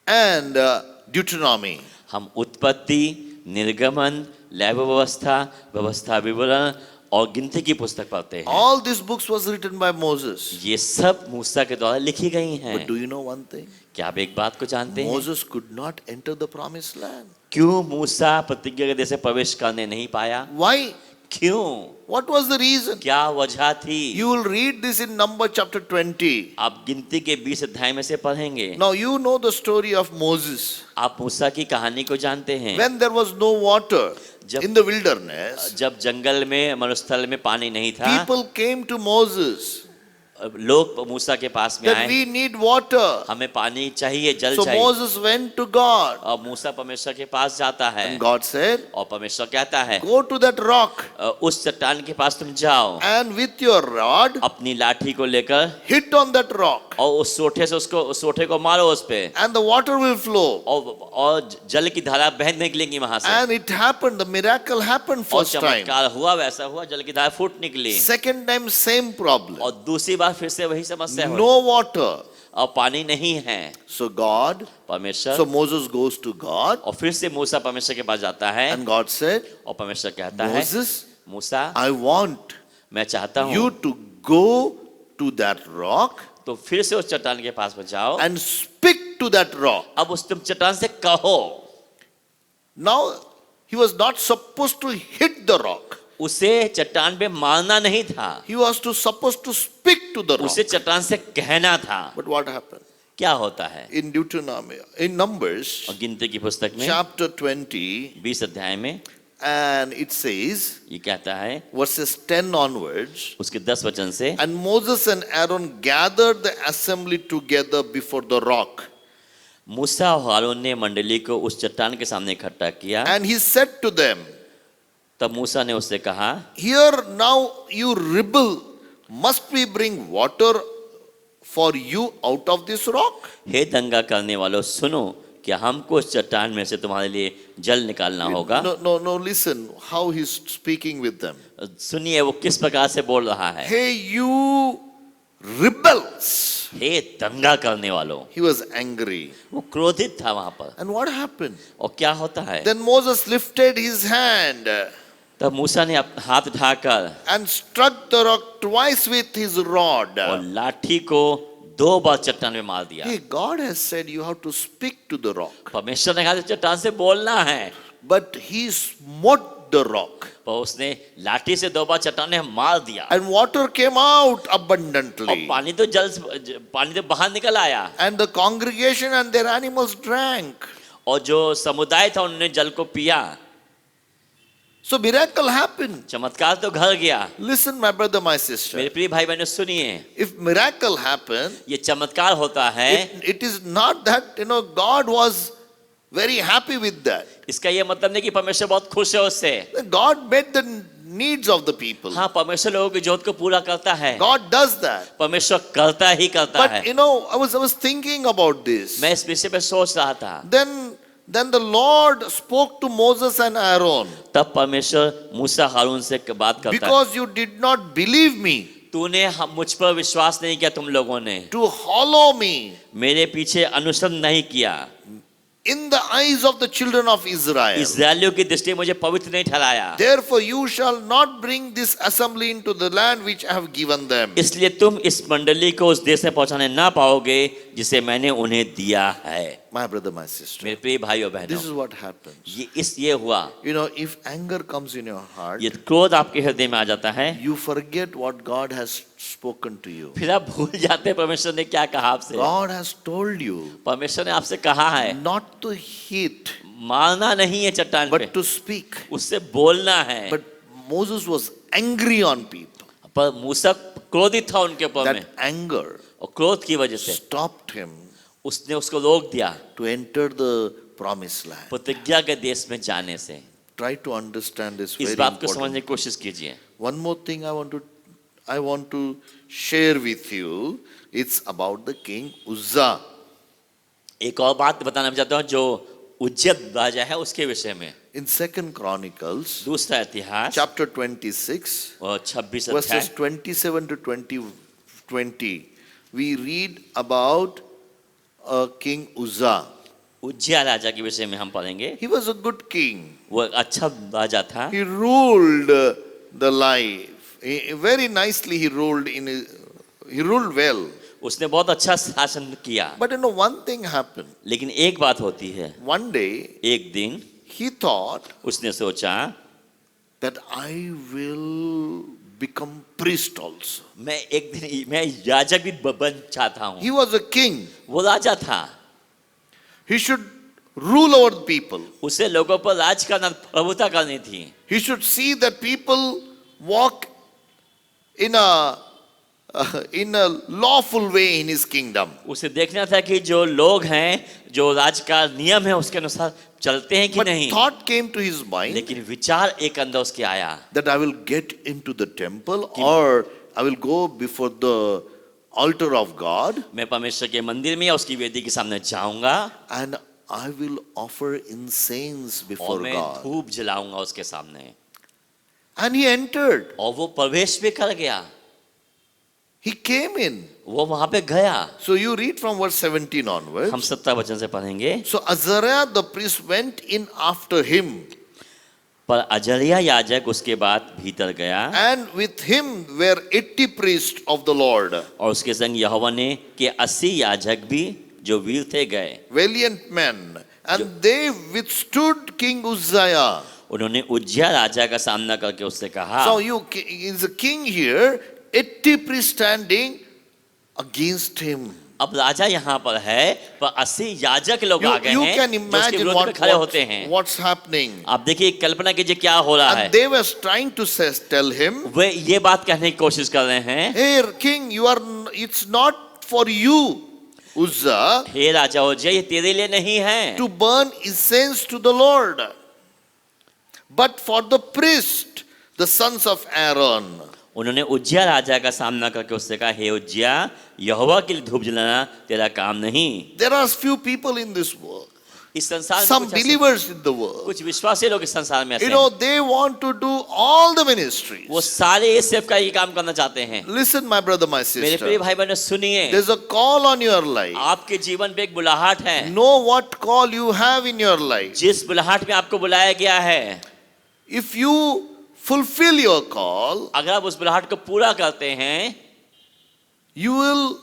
and Deuteronomy. हम उत्पत्ति, निर्गमन, लैव व्यवस्था, व्यवस्था विवरण और गिनती की पुस्तक पढ़ते हैं। All these books was written by Moses. ये सब मूसा के द्वारा लिखी गई हैं। But do you know one thing? क्या आप एक बात को जानते हैं? Moses could not enter the promised land. क्यों मूसा प्रतिज्ञा के देश में प्रवेश करने नहीं पाया? Why? क्यों? What was the reason? क्या वजह थी? You will read this in Number chapter 20. आप गिनती के 20 अध्याय में से पढ़ेंगे। Now you know the story of Moses. आप मूसा की कहानी को जानते हैं। When there was no water जब- in the wilderness, जब जंगल में, मरुस्थल में पानी नहीं था, people came to Moses लोग मूसा के पास में that आए, we need water. हमें पानी चाहिए, जल So चाहिए। Moses went to God. और मूसा परमेश्वर के पास जाता है, And God said, और परमेश्वर कहता है, go to that rock उस चट्टान के पास तुम जाओ, and with your rod अपनी लाठी को लेकर, hit on that rock और उस सोठे से उस सोठे को मारो उस पे, and the water will flow. और जल की धारा बह निकलेंगी वहां से। And it happened. The miracle happened और first time. चमत्कार हुआ, वैसा हुआ, जल की धारा फूट निकली। Second time, same problem. और दूसरी बार फिर से वही समस्या हुई, No water. और पानी नहीं है। So God, परमेश्वर, so Moses goes to God और फिर से मूसा परमेश्वर के पास जाता है, and God said, और परमेश्वर कहता है, Moses, मूसा, I want मैं चाहता हूँ you to go to that rock तो फिर से उस चट्टान के पास में जाओ, and speak to that rock. अब उस तुम चट्टान से कहो। Now, he was not supposed to hit the rock. उसे चट्टान पे मारना नहीं था, He was supposed to speak to the rock. उसे चट्टान से कहना था। But what happened? क्या होता है? In Deuteronomy, in Numbers, और गिनती की पुस्तक में chapter 20, 20 अध्याय में and it says, ये कहता है, verses 10 onwards, उसके 10 वचन से, and Moses and Aaron gathered the assembly together before the rock. मूसा और हारून ने मंडली को उस चट्टान के सामने इकट्ठा किया। And he said to them, तब मूसा ने उससे कहा, here now you rebel, must we bring water for you out of this rock? हे दंगा करने वालों, सुनो, क्या हमको उस चट्टान में से तुम्हारे लिए जल निकालना होगा? No, listen how he's speaking with them. सुनिए वो किस प्रकार से बोल रहा है। Hey, you rebels. हे दंगा करने वालों, He was angry. वो क्रोधित था वहां पर। And what happened? और क्या होता है? Then Moses lifted his hand तब मूसा ने हाथ उठाकर and struck the rock twice with his rod. और लाठी को 2 बार चट्टान में मार दिया। Hey, God has said you have to speak to the rock. परमेश्वर ने कहा चट्टान से बोलना है, But he smote the rock, पर उसने लाठी से 2 बार चट्टाने मार दिया and water came out और abundantly. पानी तो बाहर निकल आया And the congregation and their animals drank. और जो समुदाय था उन्होंने जल को पिया। So miracle happened. चमत्कार तो घर गया। Listen, my brother, my sister. मेरे प्रिय भाई बहनों सुनिए, If miracle happened, ये चमत्कार होता है, it is not that, God was very happy with that. इसका ये मतलब नहीं कि परमेश्वर बहुत खुश है उससे। God met the needs of the people. हाँ, परमेश्वर लोगों की जरूरत को पूरा करता है। God does that. परमेश्वर करता ही करता है। But I was thinking about this. मैं इस विषय पे सोच रहा था। Then the Lord spoke to Moses and Aaron. तब परमेश्वर मूसा हारून से बात करता है। Because you did not believe me, तूने मुझ पर विश्वास नहीं किया, तुम लोगों ने to follow me मेरे पीछे अनुसरण नहीं किया, in the eyes of the children of Israel. इस्राएलियों की दृष्टि में मुझे पवित्र नहीं ठहराया, Therefore you shall not bring this assembly into the land which I have given them. इसलिए तुम इस मंडली को उस देश में पहुंचाने ना पाओगे जिसे मैंने उन्हें दिया है। My brother, my sister, मेरे प्रिय भाइयों this बहनों, is what happens. ये हुआ, If anger comes in your heart, ये क्रोध आपके हृदय में आ जाता है, you forget what God has spoken to you. फिर आप भूल जाते हैं परमेश्वर ने क्या कहा आपसे। God has told you परमेश्वर ने आपसे कहा है not to hit, मारना नहीं है चट्टान पे, but to speak. उससे बोलना है। But Moses was angry on people. पर मूसा क्रोधित था उनके ऊपर में, That anger और क्रोध की वजह से stopped him उसने उसको रोक दिया to enter the promised land. प्रतिज्ञा के देश में जाने से। Try to understand this इस very बात को समझने important. की कोशिश कीजिए। One more thing I want to share with you. It's about the king Uzzah. एक और बात बताना चाहता हूँ जो उज्जत राजा है उसके विषय में। In Second Chronicles, दूसरा इतिहास chapter 26, और 26 verses अध्याय 27 to 20, we read about King Uzzah. उज्जिया राजा के विषय में हम पढ़ेंगे। He was a good king. वो एक अच्छा राजा था, He ruled the life. Very nicely he ruled he ruled well. उसने बहुत अच्छा शासन किया। But one thing happened. लेकिन एक बात होती है, One day एक दिन he thought उसने सोचा that I will become priest also. मैं एक दिन मैं याजक भी बन चाहता हूँ। He was a king. वो राजा था, He should rule over the people. उसे लोगों पर राज करना, प्रभुता करनी थी। He should see that people walk in a lawful way in his kingdom. उसे देखना था कि जो लोग हैं, जो राज का नियम है उसके अनुसार चलते हैं कि But नहीं। thought came to his mind लेकिन विचार एक अंदर उसके आया that I will get into the temple or I will go before the altar of God मैं परमेश्वर के मंदिर में या उसकी वेदी के सामने जाऊंगा and I will offer incense और before मैं God. धूप जलाऊंगा उसके सामने। And he entered. और वो प्रवेश भी कर गया, He came in. वो वहां पे गया। So you read from verse 17 onwards. हम 17 वचन से पढ़ेंगे। So Azariah the priest went in after him, पर अजरिया याजक उसके बाद भीतर गया and with him were 80 priests of the Lord, और उसके संग यहोवा ने के 80 याजक भी जो वीर थे गए। valiant men, and they withstood King Uzziah. उन्होंने उज्जिया राजा का सामना करके उससे कहा। So is a king here, 80 priests standing against him. अब राजा यहाँ पर है, पर 80 याजक लोग आ गए You हैं can जो उसके imagine विरोध में खड़े होते हैं। what's happening. आप देखिए, कल्पना कीजिए क्या हो रहा है। And they were trying to tell him, वे ये बात कहने की कोशिश कर रहे हैं, hey king, it's not for you, Uzzah, हे राजा उज्जिया, ये तेरे लिए नहीं है to burn incense to the Lord, but for the priest, the sons of Aaron. उन्होंने उज्जिया राजा का सामना करके उससे कहा, हे उज्जिया, यहोवा के लिए धूप जलाना तेरा काम नहीं। There are few people in this world, इस संसार में some कुछ ऐसे- believers in the world, कुछ विश्वासी लोग इस संसार में ऐसे हैं, they want to do all the ministries. वो सारे इस सेवकाई काम करना चाहते हैं। Listen, my brother, my मेरे प्रिय sister, भाई बहनों सुनिए, there's a call on your life. आपके जीवन पे एक बुलाहट है। Know what call you have in your life. जिस बुलाहट में आपको बुलाया गया है, If you fulfill your call, अगर आप उस बुलाहट को पूरा करते हैं, you will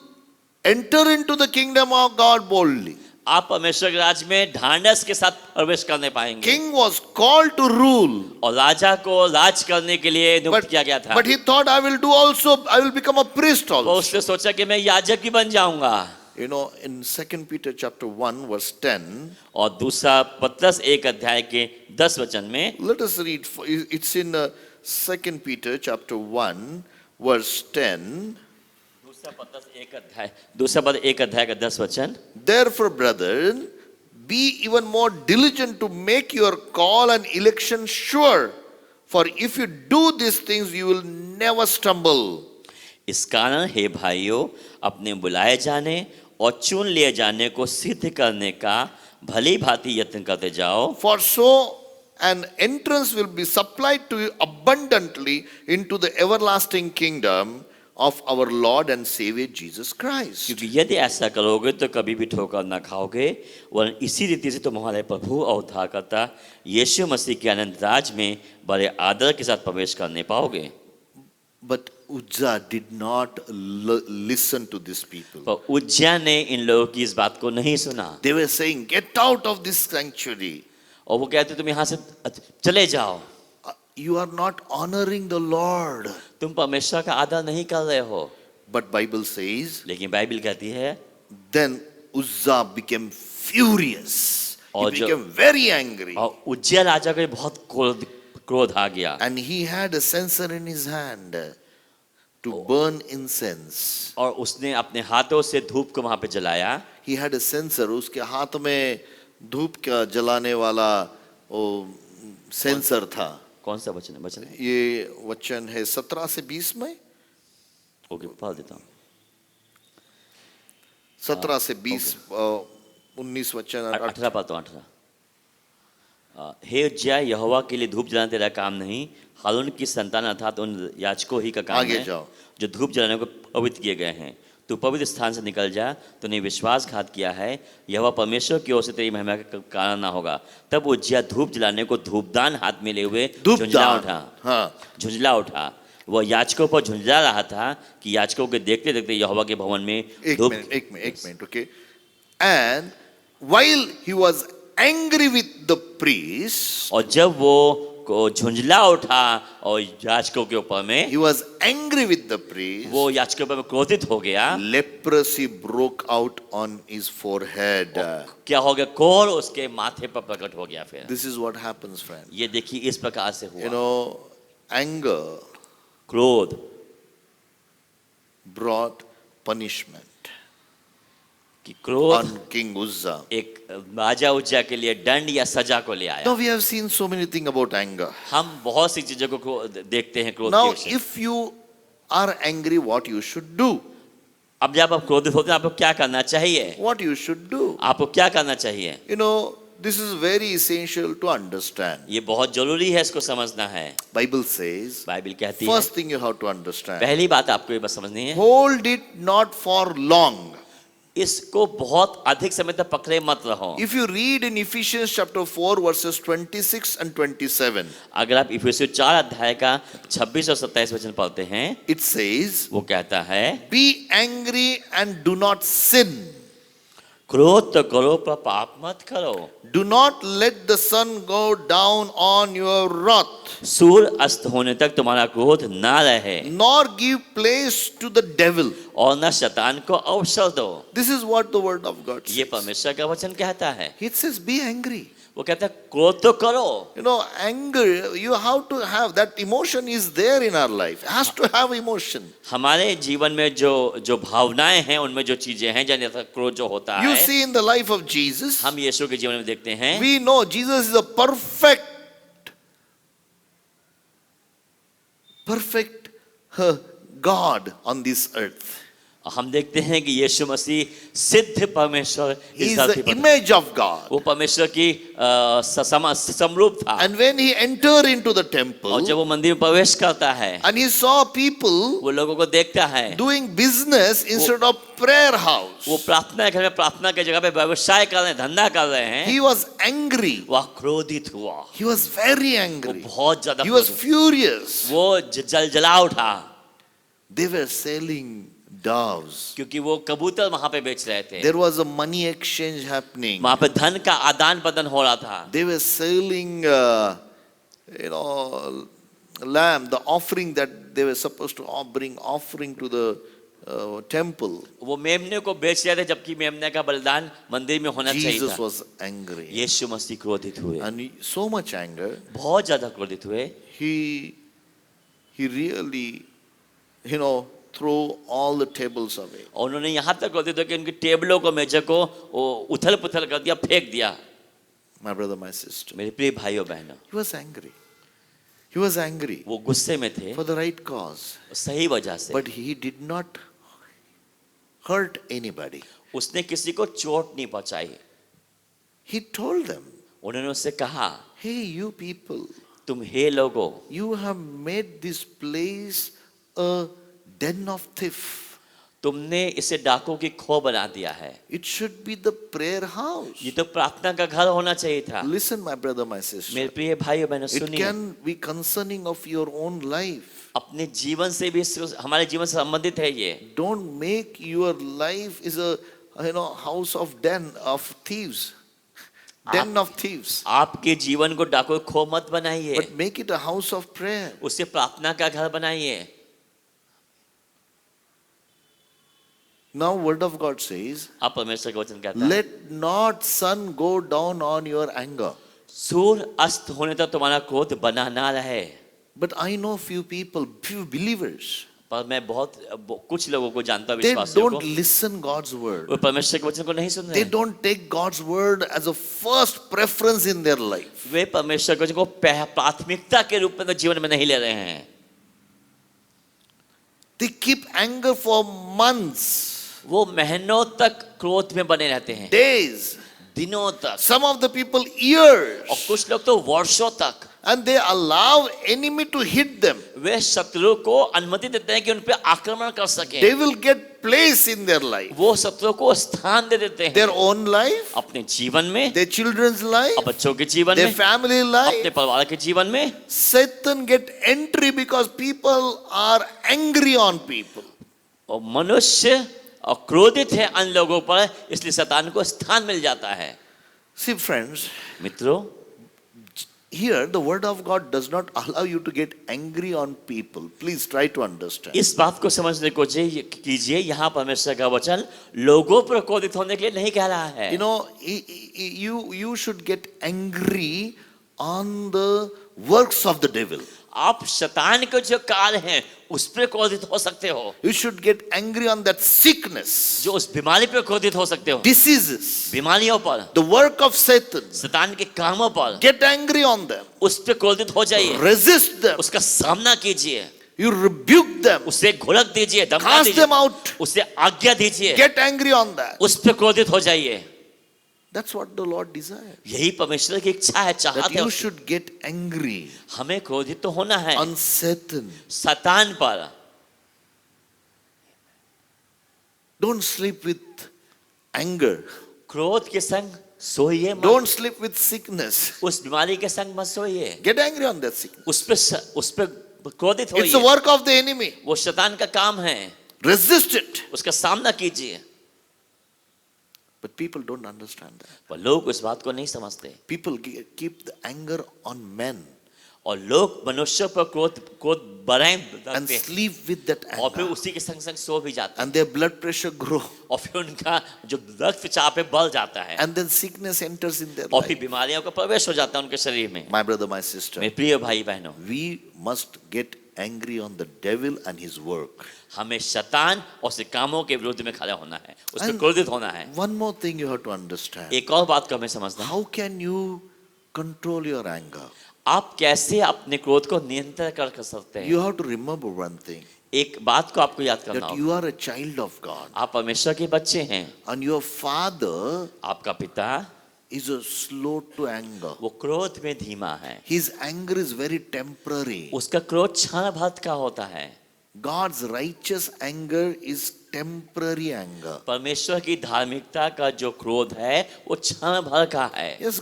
enter into the kingdom of God boldly. आप परमेश्वर के राज्य में ढांढस के साथ प्रवेश करने पाएंगे। King was called to rule. और राजा को राज करने के लिए नियुक्त किया गया था। But he thought, I will become a priest वो also. उसने सोचा कि मैं याजक भी बन जाऊंगा। You know, in 2 Peter chapter 1 verse 10, और दूसरा पत्रस 1 अध्याय के 10 वचन में, let us read, it's in 2 Peter chapter 1 verse 10. दूसरा पद 1 अध्याय का 10 वचन, Therefore, brethren, be even more diligent to make your call and election sure. For if you do these things, you will never stumble. इस कारण हे भाइयों, अपने बुलाए जाने और चुन लिए जाने को सिद्ध करने का भली भांति यत्न करते जाओ। For so an entrance will be supplied to you abundantly into the everlasting kingdom of our Lord and Savior Jesus Christ. क्योंकि यदि ऐसा करोगे तो कभी भी ठोकर न खाओगे, वरन इसी रीति से तुम्हारे प्रभु और उद्धारकर्ता यीशु मसीह के अनंत राज में बड़े आदर के साथ प्रवेश करने पाओगे। But Uzzah did not listen to these people. पर उज्जा ने इन लोगों की इस बात को नहीं सुना। They were saying, get out of this sanctuary. और वो कहते तुम यहाँ से चले जाओ, You are not honoring the Lord. तुम परमेश्वर का आदर नहीं कर रहे हो। But Bible says, लेकिन बाइबल कहती है, then Uzzah became furious. He और became very angry. और उज्जा राजा को बहुत क्रोध आ गया। And he had a censer in his hand to burn incense. और उसने अपने हाथों से धूप को वहां पे जलाया। He had a censer. उसके हाथ में धूप का जलाने वाला वो सेंसर था। कौन सा वचन है? वचन है? ये वचन है 17 से 20 में। ओके, पढ़ देता हूँ। 17 से 20 19 वचन 18 पढ़ता हूँ। 18 हे उज्जिया, यहोवा के लिए धूप जलाना तेरा काम नहीं, हारून की संतान अर्थात उन याजकों ही का काम आगे है जाओ। जो धूप जलाने को पवित्र किए गए हैं। तू पवित्र स्थान से निकल जा, तूने विश्वासघात किया है, यहोवा परमेश्वर की ओर से तेरी महिमा का कारण ना होगा। तब उज्जिया धूप जलाने को धूपदान हाथ में ले हुए झुंझला उठा। हाँ। झुंझला उठा। वह याजकों पर झुंझला रहा था कि याजकों के देखते देखते यहोवा के भवन में धूप। एक minute, okay. And while he was angry with the priest, और जब वो को झुंझला उठा और याजकों के ऊपर में, he was angry with the priest, वो याजकों पर क्रोधित हो गया। leprosy broke out on his forehead. क्या हो गया? कोढ़ उसके माथे पर प्रकट हो गया। फिर This is what happens, friend. ये देखिए इस प्रकार से हुआ। You know, anger क्रोध brought punishment कि क्रोध on King Uzzah. एक राजा उज्जिया के लिए दंड या सजा को ले आया। Now we have seen so many things about anger. हम बहुत सी चीजों को देखते हैं क्रोध Now, के विषय। if you are angry, what you should do? अब जब आप क्रोधित होते हैं, आपको क्या करना चाहिए? What you should do? आपको क्या करना चाहिए? You know, this is very essential to understand. ये बहुत जरूरी है इसको समझना है। Bible says, बाइबल कहती है, first thing you have to understand, पहली बात आपको ये बात समझनी है, hold it not for long. इसको बहुत अधिक समय तक पकड़े मत रहो। If you read in Ephesians chapter 4 verses 26 and 27, अगर आप इफिसियों 4 अध्याय का 26 और 27 वचन पढ़ते हैं, it says, वो कहता है, be angry and do not sin. क्रोध तो करो पर पाप मत करो। Do not let the sun go down on your wrath, सूर्य अस्त होने तक तुम्हारा क्रोध ना रहे, nor give place to the devil. और न शैतान को अवसर दो। This is what the word of God ये says. परमेश्वर का वचन कहता है। It says, be angry. वो कहता है क्रोध तो करो। You know, anger, you have to have that emotion is there in our life. It has to have emotion. हमारे जीवन में जो भावनाएं हैं, उनमें जो चीजें हैं, जैसे क्रोध जो होता You है, see in the life of Jesus, हम यीशु के जीवन में देखते हैं। we know Jesus is a perfect God on this earth. हम देखते हैं कि यीशु मसीह सिद्ध परमेश्वर He इस is धरती the पर, image of God. वो परमेश्वर की समरूप था। And when he entered into the और temple जब वो मंदिर में प्रवेश करता है, and he saw people वो लोगों को देखता है, doing business instead of prayer house, वो प्रार्थना घर में प्रार्थना की जगह पे व्यवसाय कर रहे हैं, धंधा कर रहे हैं, he was angry. वह क्रोधित हुआ। He was very वो angry. बहुत ज्यादा He was क्रोधित, furious. वो जला उठा। They were selling doves. क्योंकि वो कबूतर वहां पे बेच रहे थे। There was a money exchange happening. वहां पे धन का आदान प्रदान हो रहा था। They were selling, lamb, the offering that they were supposed to bring offering to the temple. वो मेमने को बेच रहे थे, जबकि मेमने का बलिदान मंदिर में होना चाहिए Jesus था। was angry. यीशु मसीह क्रोधित हुए, And so much anger, बहुत ज्यादा क्रोधित हुए। he really, threw all the tables away. और उन्होंने यहाँ तक क्रोधित हुए कि उनकी टेबलों को, मेजों को वो उथल पुथल कर दिया, फेंक दिया। My brother, my sister. मेरे प्रिय भाइयों बहनों, He was angry. He was angry वो गुस्से में थे for the right cause. सही वजह से, But he did not hurt anybody. उसने किसी को चोट नहीं पहुंचाई। He told them, उन्होंने उससे कहा, hey, you people, तुम हे लोगों, you have made this place a den of thief. तुमने इसे डाकों की खो बना दिया है। It should be the prayer house. ये तो प्रार्थना का घर होना चाहिए था। Listen, my brother, my sister. मेरे प्रिय भाइयों बहनों, It सुनिए, can be concerning of your own life. अपने जीवन से भी, हमारे जीवन से संबंधित है ये। Don't make your life is a house of den of thieves. Den of thieves. आपके जीवन को डाकों की खो मत बनाइए, But make it a house of prayer. उसे प्रार्थना का घर बनाइए। Now word of God says, आप परमेश्वर का वचन कहता है, let not sun go down on your anger. सूर्य अस्त होने तक तुम्हारा क्रोध बना ना रहे। But I know few people, few believers, पर मैं कुछ लोगों को जानता हूँ, they विश्वासियों को, don't listen God's word. वो परमेश्वर के वचन को नहीं सुन They रहे। don't take God's word as a first preference in their life. वे परमेश्वर के वचन को प्राथमिकता के रूप में जीवन में नहीं ले रहे हैं। They keep anger for months, वो महीनों तक क्रोध में बने रहते हैं, days, दिनों तक, some of the people और years, कुछ लोग तो वर्षों तक। and they allow enemy to hit them. वे शत्रु को अनुमति देते हैं कि उन पे आक्रमण कर सके। They will get place in their life, वो शत्रु को स्थान दे देते हैं their own life, अपने जीवन में, their children's life, और बच्चों के जीवन their में, family अपने life. परिवार के जीवन में। Satan get entry because people are angry on people. और मनुष्य और क्रोधित है अन्य लोगों पर, इसलिए शैतान को स्थान मिल जाता है। See friends, मित्रों, here the word of God does not allow you to get angry on people. Please try to understand. इस बात को समझने को कीजिए, यहाँ परमेश्वर का वचन लोगों पर क्रोधित होने के लिए नहीं कह रहा है। You should get angry on the works of the devil. आप शैतान के जो कार्य हैं उस पर क्रोधित हो सकते हो, You should get angry on that sickness, जो उस बीमारी पर क्रोधित हो सकते हो, diseases, बीमारियों पर, the work of Satan. शैतान के कामों पर, Get angry on them. उस पर क्रोधित हो जाइए, Resist them. उसका सामना कीजिए, You rebuke them. उसे घुड़क दीजिए, धमका Cast दीजिए, them out. उसे आज्ञा दीजिए, Get angry on that. उस पर क्रोधित हो जाइए। That's what the Lord desires. यही परमेश्वर की इच्छा है, That चाहत है you उसकी। should get angry हमें क्रोधित तो होना है on Satan. शैतान पर। Don't sleep with anger. क्रोध के संग सोइए मत, Don't sleep with sickness. उस बीमारी के संग मत सोइए, Get angry on that sickness. उस पे क्रोधित It's the होइए। work of the enemy. वो शैतान का काम है, Resist it. उसका सामना कीजिए। But people don't understand that. पर लोग उस बात को नहीं समझते, People keep the anger on men और लोग मनुष्य पर क्रोध बढ़ाए and रखते हैं, sleep with that और फिर anger. उसी के संग संग सो भी जाते हैं, And their blood pressure grow. और फिर उनका जो रक्तचाप है बढ़ जाता है, And then sickness enters in their और फिर life. बीमारियों का प्रवेश हो जाता है उनके शरीर में। My brother, my sister, मेरे प्रिय भाई बहनों, we must get angry on the devil and his work. हमें शैतान और उसके कामों के विरुद्ध में खड़ा होना है, उस पर And क्रोधित होना है। one more thing you have to understand. एक और बात को हमें समझना है, How can you control your anger? आप कैसे अपने क्रोध को नियंत्रण कर सकते हैं। You have to remember one thing, एक बात को आपको याद करना that होगा, you are a child of God. आप परमेश्वर के बच्चे हैं, And your father आपका पिता is a slow to anger. वो क्रोध में धीमा है, His anger is very temporary. उसका क्रोध क्षण भर का होता है। God's righteous anger is temporary anger. परमेश्वर की धार्मिकता का जो क्रोध है वो क्षण भर का है। Yes,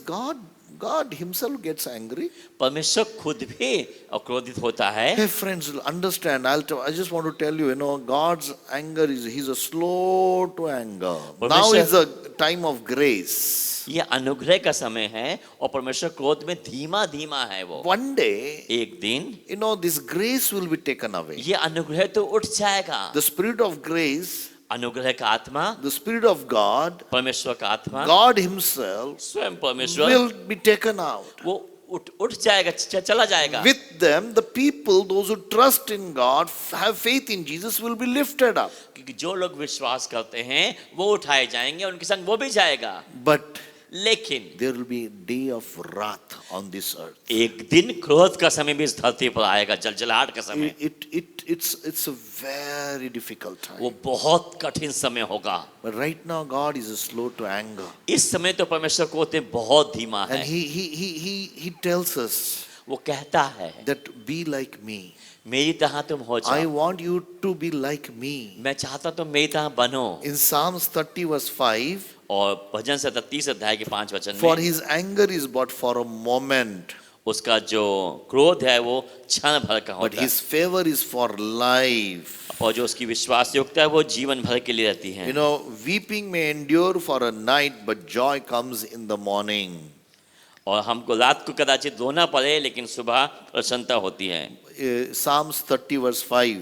God himself gets angry. परमेश्वर खुद भी क्रोधित होता है। Hey friends, understand. I just want to tell you, God's anger he's a slow to anger. Now is a time of grace. ये अनुग्रह का समय है और परमेश्वर क्रोध में धीमा धीमा है वो। One day, एक दिन this grace will be taken away. ये अनुग्रह तो उठ जाएगा। The spirit of grace, अनुग्रह का आत्मा, the spirit of God, परमेश्वर का आत्मा, God himself स्वयं परमेश्वर will be taken out. वो उठ जाएगा, चला जाएगा। With them, the people, those who trust in God, have faith in Jesus, will be lifted up. क्योंकि जो लोग विश्वास करते हैं वो उठाए जाएंगे, उनके संग वो भी जाएगा। But लेकिन there will be a day of wrath on this earth. एक दिन क्रोध का समय भी इस धरती पर आएगा, जलजलाहट का समय। It's a very difficult time. वो बहुत कठिन समय होगा। But right now, God is slow to anger, इस समय तो परमेश्वर क्रोध में बहुत धीमा and है। He tells us वो कहता है that be like me. मेरी तरह तुम हो I जाओ। want you to be like me. मैं चाहता तुम मेरी तरह बनो। In Psalms 30 verse 5, और भजन 37 अध्याय के 5 वचन for में his anger is but for a moment, उसका जो क्रोध है वो क्षण भर का but होता है, his favor is for life. और जो उसकी विश्वास योग्यता है वो जीवन भर के लिए रहती है। Weeping may endure for a night, but joy comes in the morning. और हमको रात को कदाचित रोना पड़े लेकिन सुबह प्रसन्नता होती है। Psalms 30 verse 5.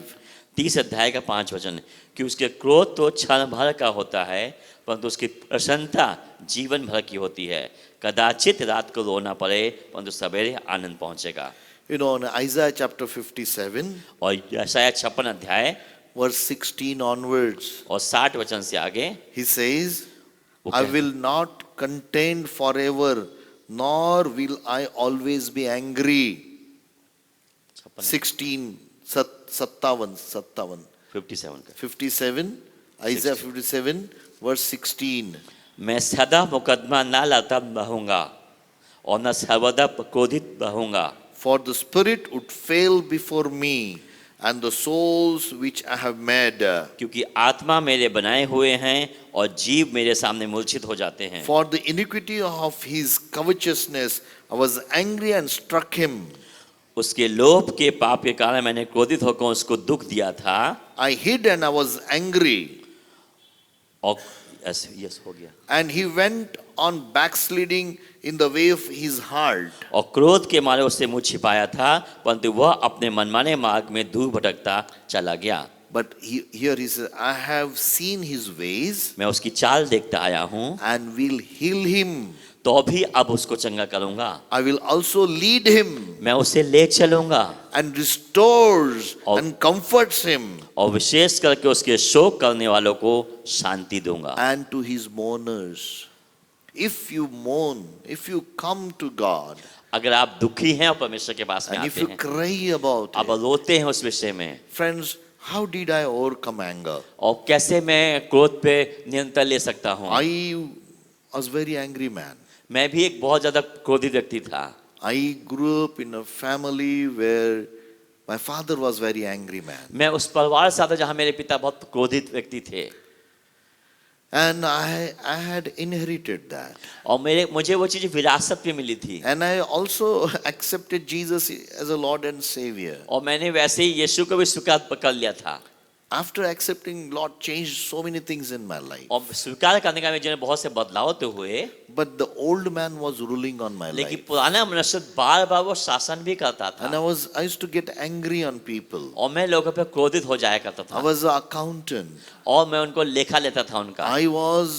30 अध्याय का 5 वचन कि उसके क्रोध तो क्षण भर का होता है परंतु उसकी प्रसन्नता जीवन भर की होती है। कदाचित रात को रोना पड़े परंतु सवेरे आनंद पहुंचेगा। In Isaiah chapter 57 और यशायाह 56 अध्याय verse 16 onwards, और 60 वचन से आगे he says, वो I कहता- will not contend forever, nor will I always be angry. 16, 57, 57 का 57, Isaiah 57 verse 16. मैं सदा मुकदमा ना लाता रहूंगा और न सर्वदा क्रोधित रहूंगा। For the spirit would fail before me, and the souls which I have made. क्योंकि आत्मा मेरे बनाए हुए हैं और जीव मेरे सामने मूर्छित हो जाते हैं। For the iniquity of his covetousness, I was angry and struck him. उसके लोभ के पाप के कारण मैंने क्रोधित होकर उसको दुख दिया था। I hid and I was angry. और यस हो गया। And he went on backsliding in the way of his heart. और क्रोध के मारे उससे मुँह छिपाया था परंतु वह अपने मनमाने मार्ग में दूर भटकता चला गया। But here he says, I have seen his ways मैं उसकी चाल देखता आया हूँ and will heal him. तो भी अब उसको चंगा करूंगा। I will also lead him मैं उसे ले चलूंगा and restores और- and comforts him. और विशेष करके उसके शोक करने वालों को शांति दूंगा। And to his mourners. If you mourn, if you come to God, अगर आप दुखी हैं और परमेश्वर के पास में and if आते you हैं, cry about आप it, रोते हैं उस विषय में, friends, how did I overcome anger? और कैसे मैं क्रोध पे नियंत्रण ले सकता हूँ। I was very angry man. मैं भी एक बहुत ज्यादा क्रोधित व्यक्ति था। I grew up in a family where my father was very angry man. मैं उस परिवार से आता जहाँ मेरे पिता बहुत क्रोधित व्यक्ति थे And I had inherited that. और मुझे वो चीज विरासत में मिली थी। And I also accepted Jesus as a Lord and Savior. और मैंने वैसे ही यीशु को भी स्वीकार कर लिया था। After accepting, Lord changed so many things in my life. और स्वीकार करने का मुझे बहुत से बदलाव तो हुए, But the old man was ruling on my लेकिन life. पुराना मनुष्य बार बार वो शासन भी करता And था I used to get angry on people. और मैं लोगों पे क्रोधित हो जाया करता I था was an accountant. और मैं उनको लेखा लेता था उनका। I was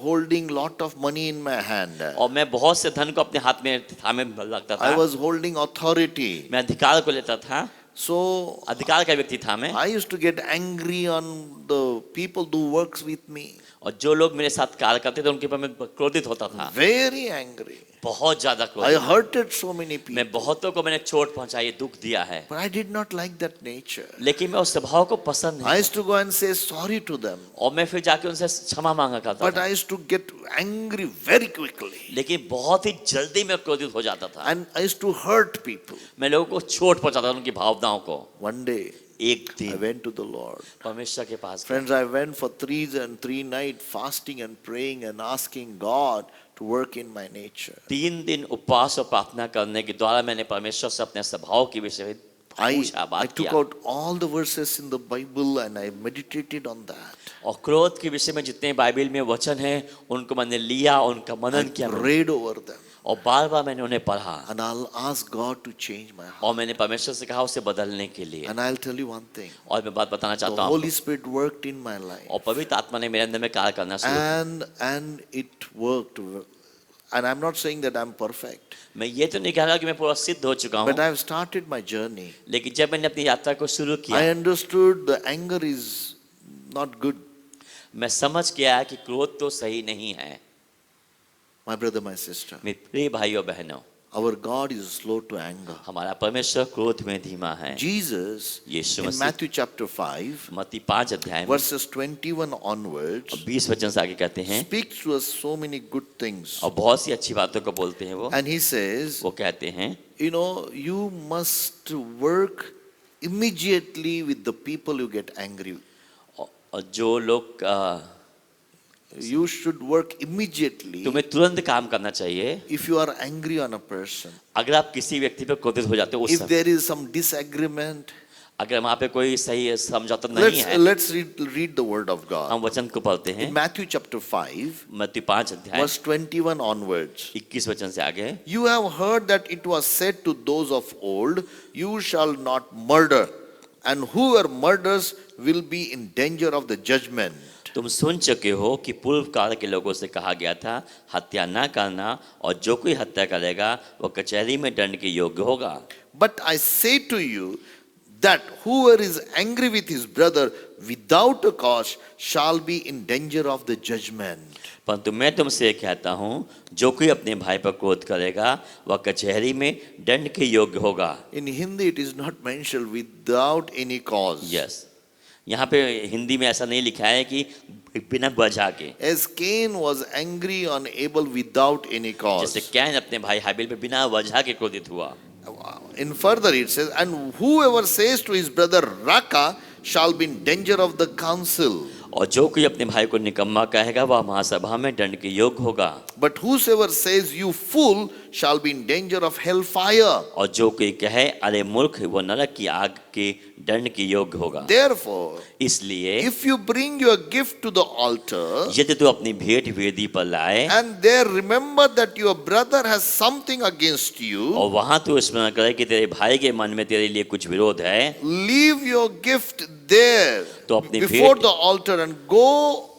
holding lot of money in my hand. और मैं बहुत से धन को अपने हाथ में थामे रखता I था। was holding authority. मैं अधिकार को लेता था, So अधिकार का व्यक्ति था मैं। I used to get angry on the people who works with me. और जो लोग मेरे साथ कार्य करते थे उनके ऊपर मैं क्रोधित होता था, Very angry. बहुत ज्यादा I क्रोधित। hurted so many people. मैं बहुतों को मैंने चोट पहुंचाई, दुख दिया है, But I did not like that nature. लेकिन मैं उस स्वभाव को पसंद I नहीं। used to go and say sorry to them. और मैं फिर जाके उनसे क्षमा मांगा करता But था, I used to get angry very quickly. लेकिन बहुत ही जल्दी मैं क्रोधित हो जाता था। And I used to hurt people. मैं लोगों को चोट पहुंचाता था, उनकी भावनाओं को। One day, एक I दिन went to the Lord. परमेश्वर के पास गया। Friends, I went for 3 nights fasting and praying and asking God to work in my nature. 3 दिन उपवास और प्रार्थना करने के द्वारा मैंने परमेश्वर से अपने स्वभाव के विषय में पूछा, I बात took किया। out all the verses in the Bible and I meditated on that. और क्रोध के विषय में जितने बाइबल में वचन हैं उनको मैंने लिया, उनका I मनन किया मैंने। prayed over them. और बार बार मैंने उन्हें पढ़ा And I'll ask God to change my heart. और मैंने परमेश्वर से कहा उसे बदलने के लिए। And I'll tell you one thing. और मैं बात बताना The चाहता हूँ Holy Spirit worked in my life. और पवित्र आत्मा ने मेरे अंदर में कार्य करना शुरू किया। And it worked. And I'm not saying that I'm perfect. मैं ये तो नहीं कह रहा कि मैं पूरा सिद्ध हो चुका But हूँ, I've started my journey. लेकिन जब मैंने अपनी यात्रा को शुरू I किया understood the anger is not good. मैं समझ गया कि क्रोध तो सही नहीं है। My brother, my sister. मेरे प्रिय भाइयों बहनों, Our God is slow to anger. हमारा परमेश्वर क्रोध में धीमा है। Jesus, Yeshu in Masih Matthew chapter 5, मत्ती 5 अध्याय में verses 21 onwards, 20 वचन से आगे कहते हैं speaks to us so many good things. और बहुत सी अच्छी बातों को बोलते हैं And he says, वो कहते हैं you know, you must work immediately with the people you get angry with. और जो लोग You should work immediately तुम्हें तुरंत काम करना चाहिए। if you are angry on a person. अगर आप किसी व्यक्ति पर क्रोधित हो जाते हो उस If समय, there is some disagreement, अगर वहाँ पे कोई सही समझौता नहीं है, let's read the word of God. हम वचन को पढ़ते हैं। In Matthew chapter 5, मत्ती 5 अध्याय verse 21 onwards. 21 वचन से आगे, You have heard that it was said to those of old, you shall not murder, and whoever murders will be in danger of the judgment. तुम सुन चुके हो कि पूर्व काल के लोगों से कहा गया था हत्या ना करना, और जो कोई हत्या करेगा वो कचहरी में दंड के योग्य होगा। But I say to you that whoever is angry with his brother without a cause shall be in danger of the judgment. परंतु मैं तुमसे कहता हूँ जो कोई अपने भाई पर क्रोध करेगा वह कचहरी में दंड के योग्य होगा। In Hindi it is not mentioned without any cause. Yes, यहाँ पे हिंदी में ऐसा नहीं लिखा है कि बिना वजह के, As Cain was angry on Abel without any जैसे cause. कैन अपने भाई हाबिल पे बिना वजह के क्रोधित हुआ। In further it says, and whoever says to his brother Raka shall be in danger of the council. और जो कोई अपने भाई को निकम्मा कहेगा वह महासभा में दंड के योग्य होगा। But whosoever says you fool shall be in danger of hellfire. और जो कोई कहे अरे मूर्ख वो नरक की आग के दंड के योग्य होगा। Therefore, इसलिए if you bring your gift to the altar यदि तू अपनी भेंट वेदी पर लाए and there remember that your brother has something against you, और वहां तू स्मरण करे कि तेरे भाई के मन में तेरे लिए कुछ विरोध है, leave your gift there तो अपनी before भेंट the altar and go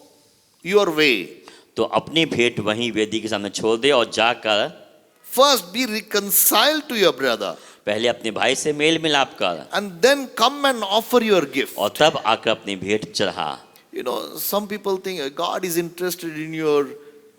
your way. तो अपनी भेंट वहीं वेदी के सामने छोड़ दे और जाकर First be reconciled to your brother पहले अपने भाई से मेल मिलाप कर and then come and offer your gift. और तब आकर अपनी भेंट चढ़ा। You know, some people think God is interested in your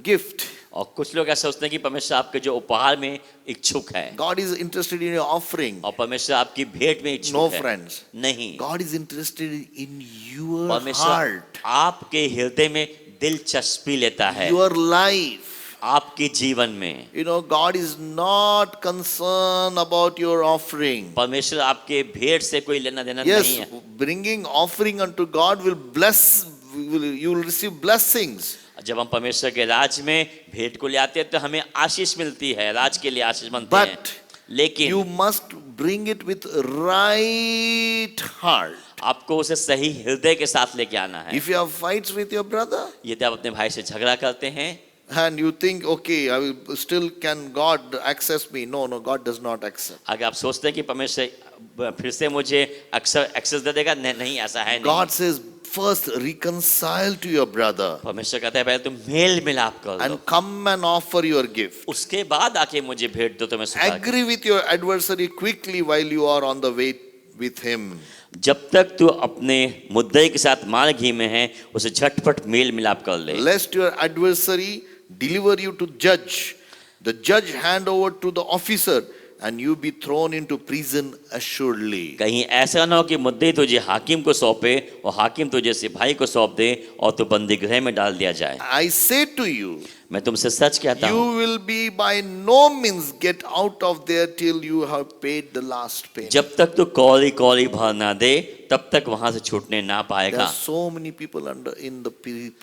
gift. और कुछ लोग ऐसा सोचते हैं कि परमेश्वर आपके जो उपहार में इच्छुक है God is interested in your offering. और परमेश्वर आपकी भेंट में इच्छुक No, है। friends. नहीं, God is interested in your परमेश्वर heart, आपके हृदय में दिलचस्पी लेता है, your life. आपके जीवन में। You know, God is not concerned about your offering. परमेश्वर आपके भेंट से कोई लेना देना नहीं Yes, है। bringing offering unto God will bless, you will receive blessings. जब हम परमेश्वर के राज में भेंट को ले आते हैं तो हमें आशीष मिलती है, राज के लिए आशीष बनते हैं, But लेकिन you must bring it with right heart. आपको उसे सही हृदय के साथ लेके आना है। If you have fights with your brother यदि आप अपने भाई से झगड़ा करते हैं and you think, okay, I will still can God access me? No, no, God does not accept. अगर आप सोचते हैं कि परमेश्वर फिर से मुझे अक्सर एक्सेस दे देगा, नहीं, ऐसा है नहीं। God says, first reconcile to your brother परमेश्वर कहता है पहले तुम मेल मिलाप कर लो, and come and offer your gift. उसके बाद आके मुझे भेंट दो तो मैं स्वीकार करूं। Agree with your adversary quickly while you are on the way with him. जब तक तू अपने मुद्दे के साथ मार घी में है उसे झटपट मेल मिलाप कर ले। Lest your adversary deliver you to judge, the judge hand over to the officer, and you be thrown into prison assuredly. कहीं ऐसा ना हो कि मुद्दे तुझे हाकिम को सौंपे और हाकिम तुझे सिपाही को सौंप दे और तू बंदी गृह में डाल दिया जाए। I say to you, मैं तुमसे सच कहता you हूँ, will be by no means get out of there till you have paid the last penny. जब तक तू कौड़ी कौड़ी भर ना दे तब तक वहां से छूटने ना There पाएगा। are so many people in the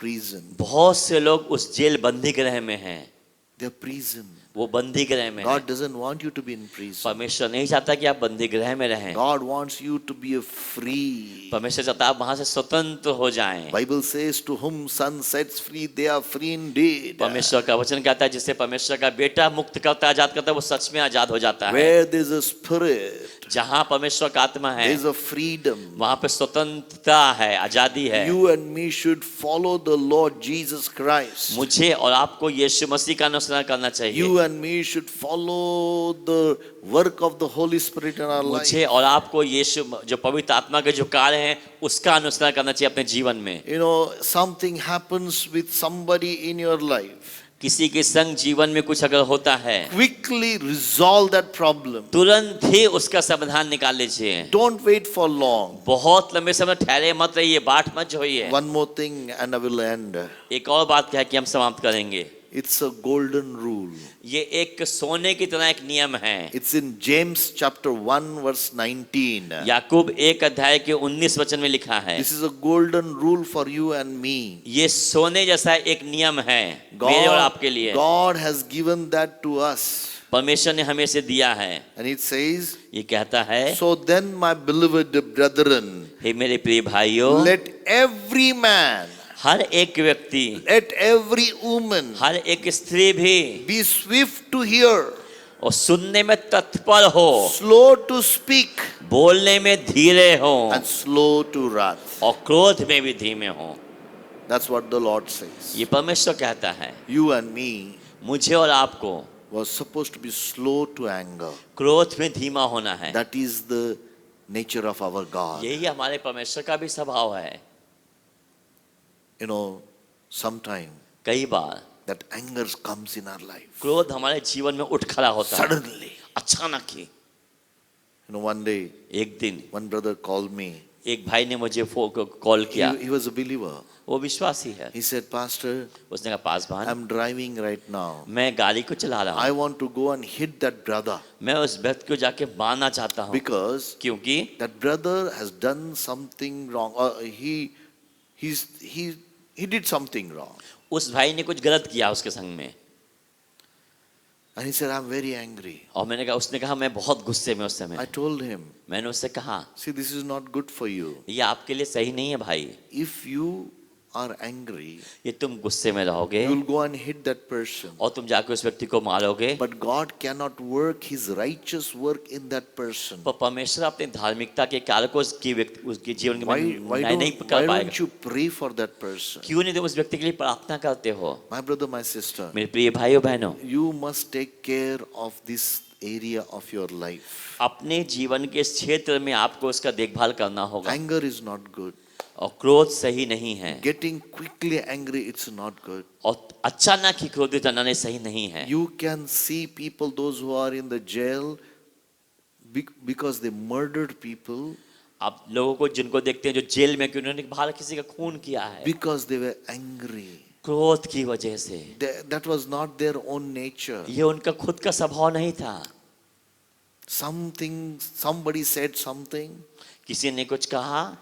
prison. बहुत से लोग उस जेल बंदी गृह में हैं, They are prison. वो बंदी गृह में हैं। God doesn't want you to be in prison. परमेश्वर नहीं चाहता कि आप बंदी गृह में रहें। God wants you to be a free. परमेश्वर चाहता है आप वहां से स्वतंत्र हो जाएं। Bible says, to whom son sets free, they are free indeed. परमेश्वर का वचन कहता है जिससे परमेश्वर का बेटा मुक्त करता है, आजाद करता है, वो सच में आजाद हो जाता है। Where there is a spirit, जहां परमेश्वर का आत्मा है there is a freedom. वहां पे स्वतंत्रता है, आजादी है। You and me should follow the Lord Jesus Christ. मुझे और आपको यीशु मसीह का अनुसरण करना चाहिए। You and me should follow the work of the Holy Spirit in our life. मुझे और आपको यीशु जो पवित्र आत्मा के जो कार्य हैं उसका अनुसरण करना चाहिए अपने जीवन में। You know, something happens with somebody in your life. किसी के संग जीवन में कुछ अगर होता है, Quickly resolve that problem. तुरंत ही उसका समाधान निकाल लीजिए। Don't wait for long. बहुत लंबे समय ठहरे मत रहिए, बाट मत जोइए। One more thing and I will end. एक और बात क्या है कि हम समाप्त करेंगे। It's a golden rule. ये एक सोने की तरह एक नियम है। It's in James chapter 1 verse 19. याकूब 1 अध्याय के 19 वचन में लिखा है। This is a golden rule for you and me. ये सोने जैसा एक नियम है मेरे और आपके लिए। God has given that to us. परमेश्वर ने हमें से दिया है। And it says, ये कहता है, so then my beloved brethren, हे मेरे प्रिय भाइयों, let every man, हर एक व्यक्ति, let every woman हर एक स्त्री भी be swift to hear, और सुनने में तत्पर हो, slow to speak, बोलने में धीरे हो and slow to wrath. और क्रोध में भी धीमे हो। That's what the Lord says. ये परमेश्वर कहता है। You and me मुझे और आपको was supposed to be slow to anger. क्रोध में धीमा होना है। That is the nature of our God. यही हमारे परमेश्वर का भी स्वभाव है। You know, sometime कई बार that anger comes in our life. क्रोध हमारे जीवन में उठ खड़ा होता है Suddenly. अचानक ही। You know, one day, एक दिन one brother called me. एक भाई ने मुझे कॉल किया। He was a believer. वो विश्वासी है। He said, Pastor, उसने कहा, Paswan, I'm driving right now. मैं गाड़ी को चला रहा I हूँ, want to go and hit that brother मैं उस व्यक्ति को जाके मारना चाहता हूँ, because क्योंकि that brother has done something wrong. Or he did something wrong. उस भाई ने कुछ गलत किया उसके संग में। And he said, I'm very angry. और मैंने कहा, उसने कहा मैं बहुत गुस्से में उस I समय। told him, मैंने उससे कहा, see, this is not good for you. ये आपके लिए सही नहीं है भाई। If you are angry, ये तुम गुस्से में रहोगे you will go and hit that person. और तुम जाके उस व्यक्ति को मारोगे, But God cannot work His righteous work in that person. पर परमेश्वर अपने धार्मिकता के कार्य को उसके जीवन Why, में why, नहीं don't, कर why पाएगा। don't you pray for that person? क्यों नहीं तुम उस व्यक्ति के लिए प्रार्थना करते हो? My brother, my sister, मेरे प्रिय भाइयों बहनों, you must take care of this area of your life. अपने जीवन के इस क्षेत्र में आपको उसका देखभाल करना होगा। Anger is not good. और क्रोध सही नहीं है, Getting quickly angry, it's not good. और अचानक ही क्रोधित होना सही नहीं है। You can see people, those who are in the jail, because they murdered people, आप लोगों को जिनको देखते हैं जो जेल में, कि उन्होंने बाहर किसी का खून किया है because they were angry. क्रोध की वजह से। That was not their own nature. ये उनका खुद का स्वभाव नहीं था। Somebody said something, किसी ने कुछ कहा,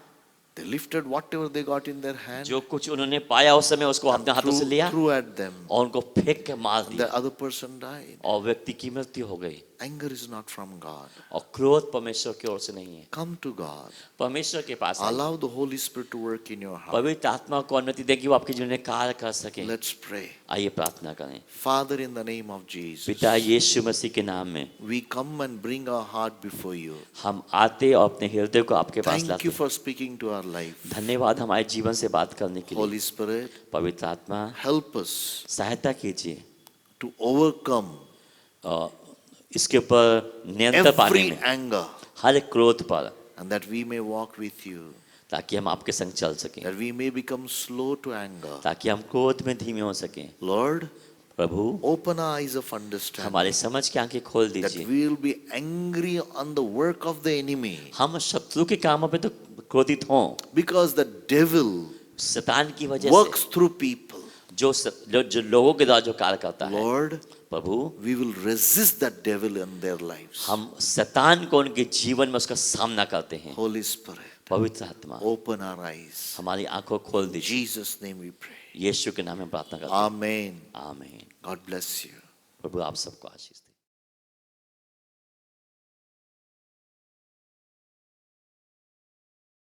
they lifted whatever they got in their hand, जो कुछ उन्होंने पाया उस समय उसको अपने हाथों से लिया threw at them. और उनको फेंक के मार The दिया other person died. और व्यक्ति की मृत्यु हो गई। Anger is not from God. और क्रोध परमेश्वर की ओर से नहीं है। Come to God. परमेश्वर के पास आइए। Allow the Holy Spirit to work in your heart. पवित्र आत्मा को अनुमति दें कि वो आपके जीवन में कार्य कर सके। Let's pray. आइए प्रार्थना करें। Father, in the name of Jesus, पिता यीशु मसीह के नाम में we come and bring our heart before you. हम आते और अपने हृदय को आपके पास Thank लाते you हैं। for speaking to our life. धन्यवाद हमारे जीवन से बात करने के लिए। Holy Spirit, पवित्र आत्मा help us सहायता कीजिए to overcome इसके ऊपर नियंत्रण पाने every में, anger, हर क्रोध पर, and that we may walk with you, ताकि हम आपके संग चल सकें, that we may become slow to anger. ताकि हम क्रोध में धीमे हो सकें। Lord, Prabhu open our eyes of understanding, हमारे समझ की आंखें खोल that दीजिए। we will be angry on the work of the enemy, हम शत्रु के कामों पे तो क्रोधित हों, because the devil शैतान की वजह works से through people. जो लोगों के द्वारा जो कार्य करता है। Lord, Prabhu we will resist that devil in their lives. हम शैतान को उनके जीवन में उसका सामना करते हैं। Holy Spirit, पवित्र आत्मा open our eyes. हमारी आंखों खोल In दीजिए। Jesus' name we pray. यीशु के नाम में प्रार्थना करते हैं। Amen. आमीन। God bless you. प्रभु आप सबको आशीष दे।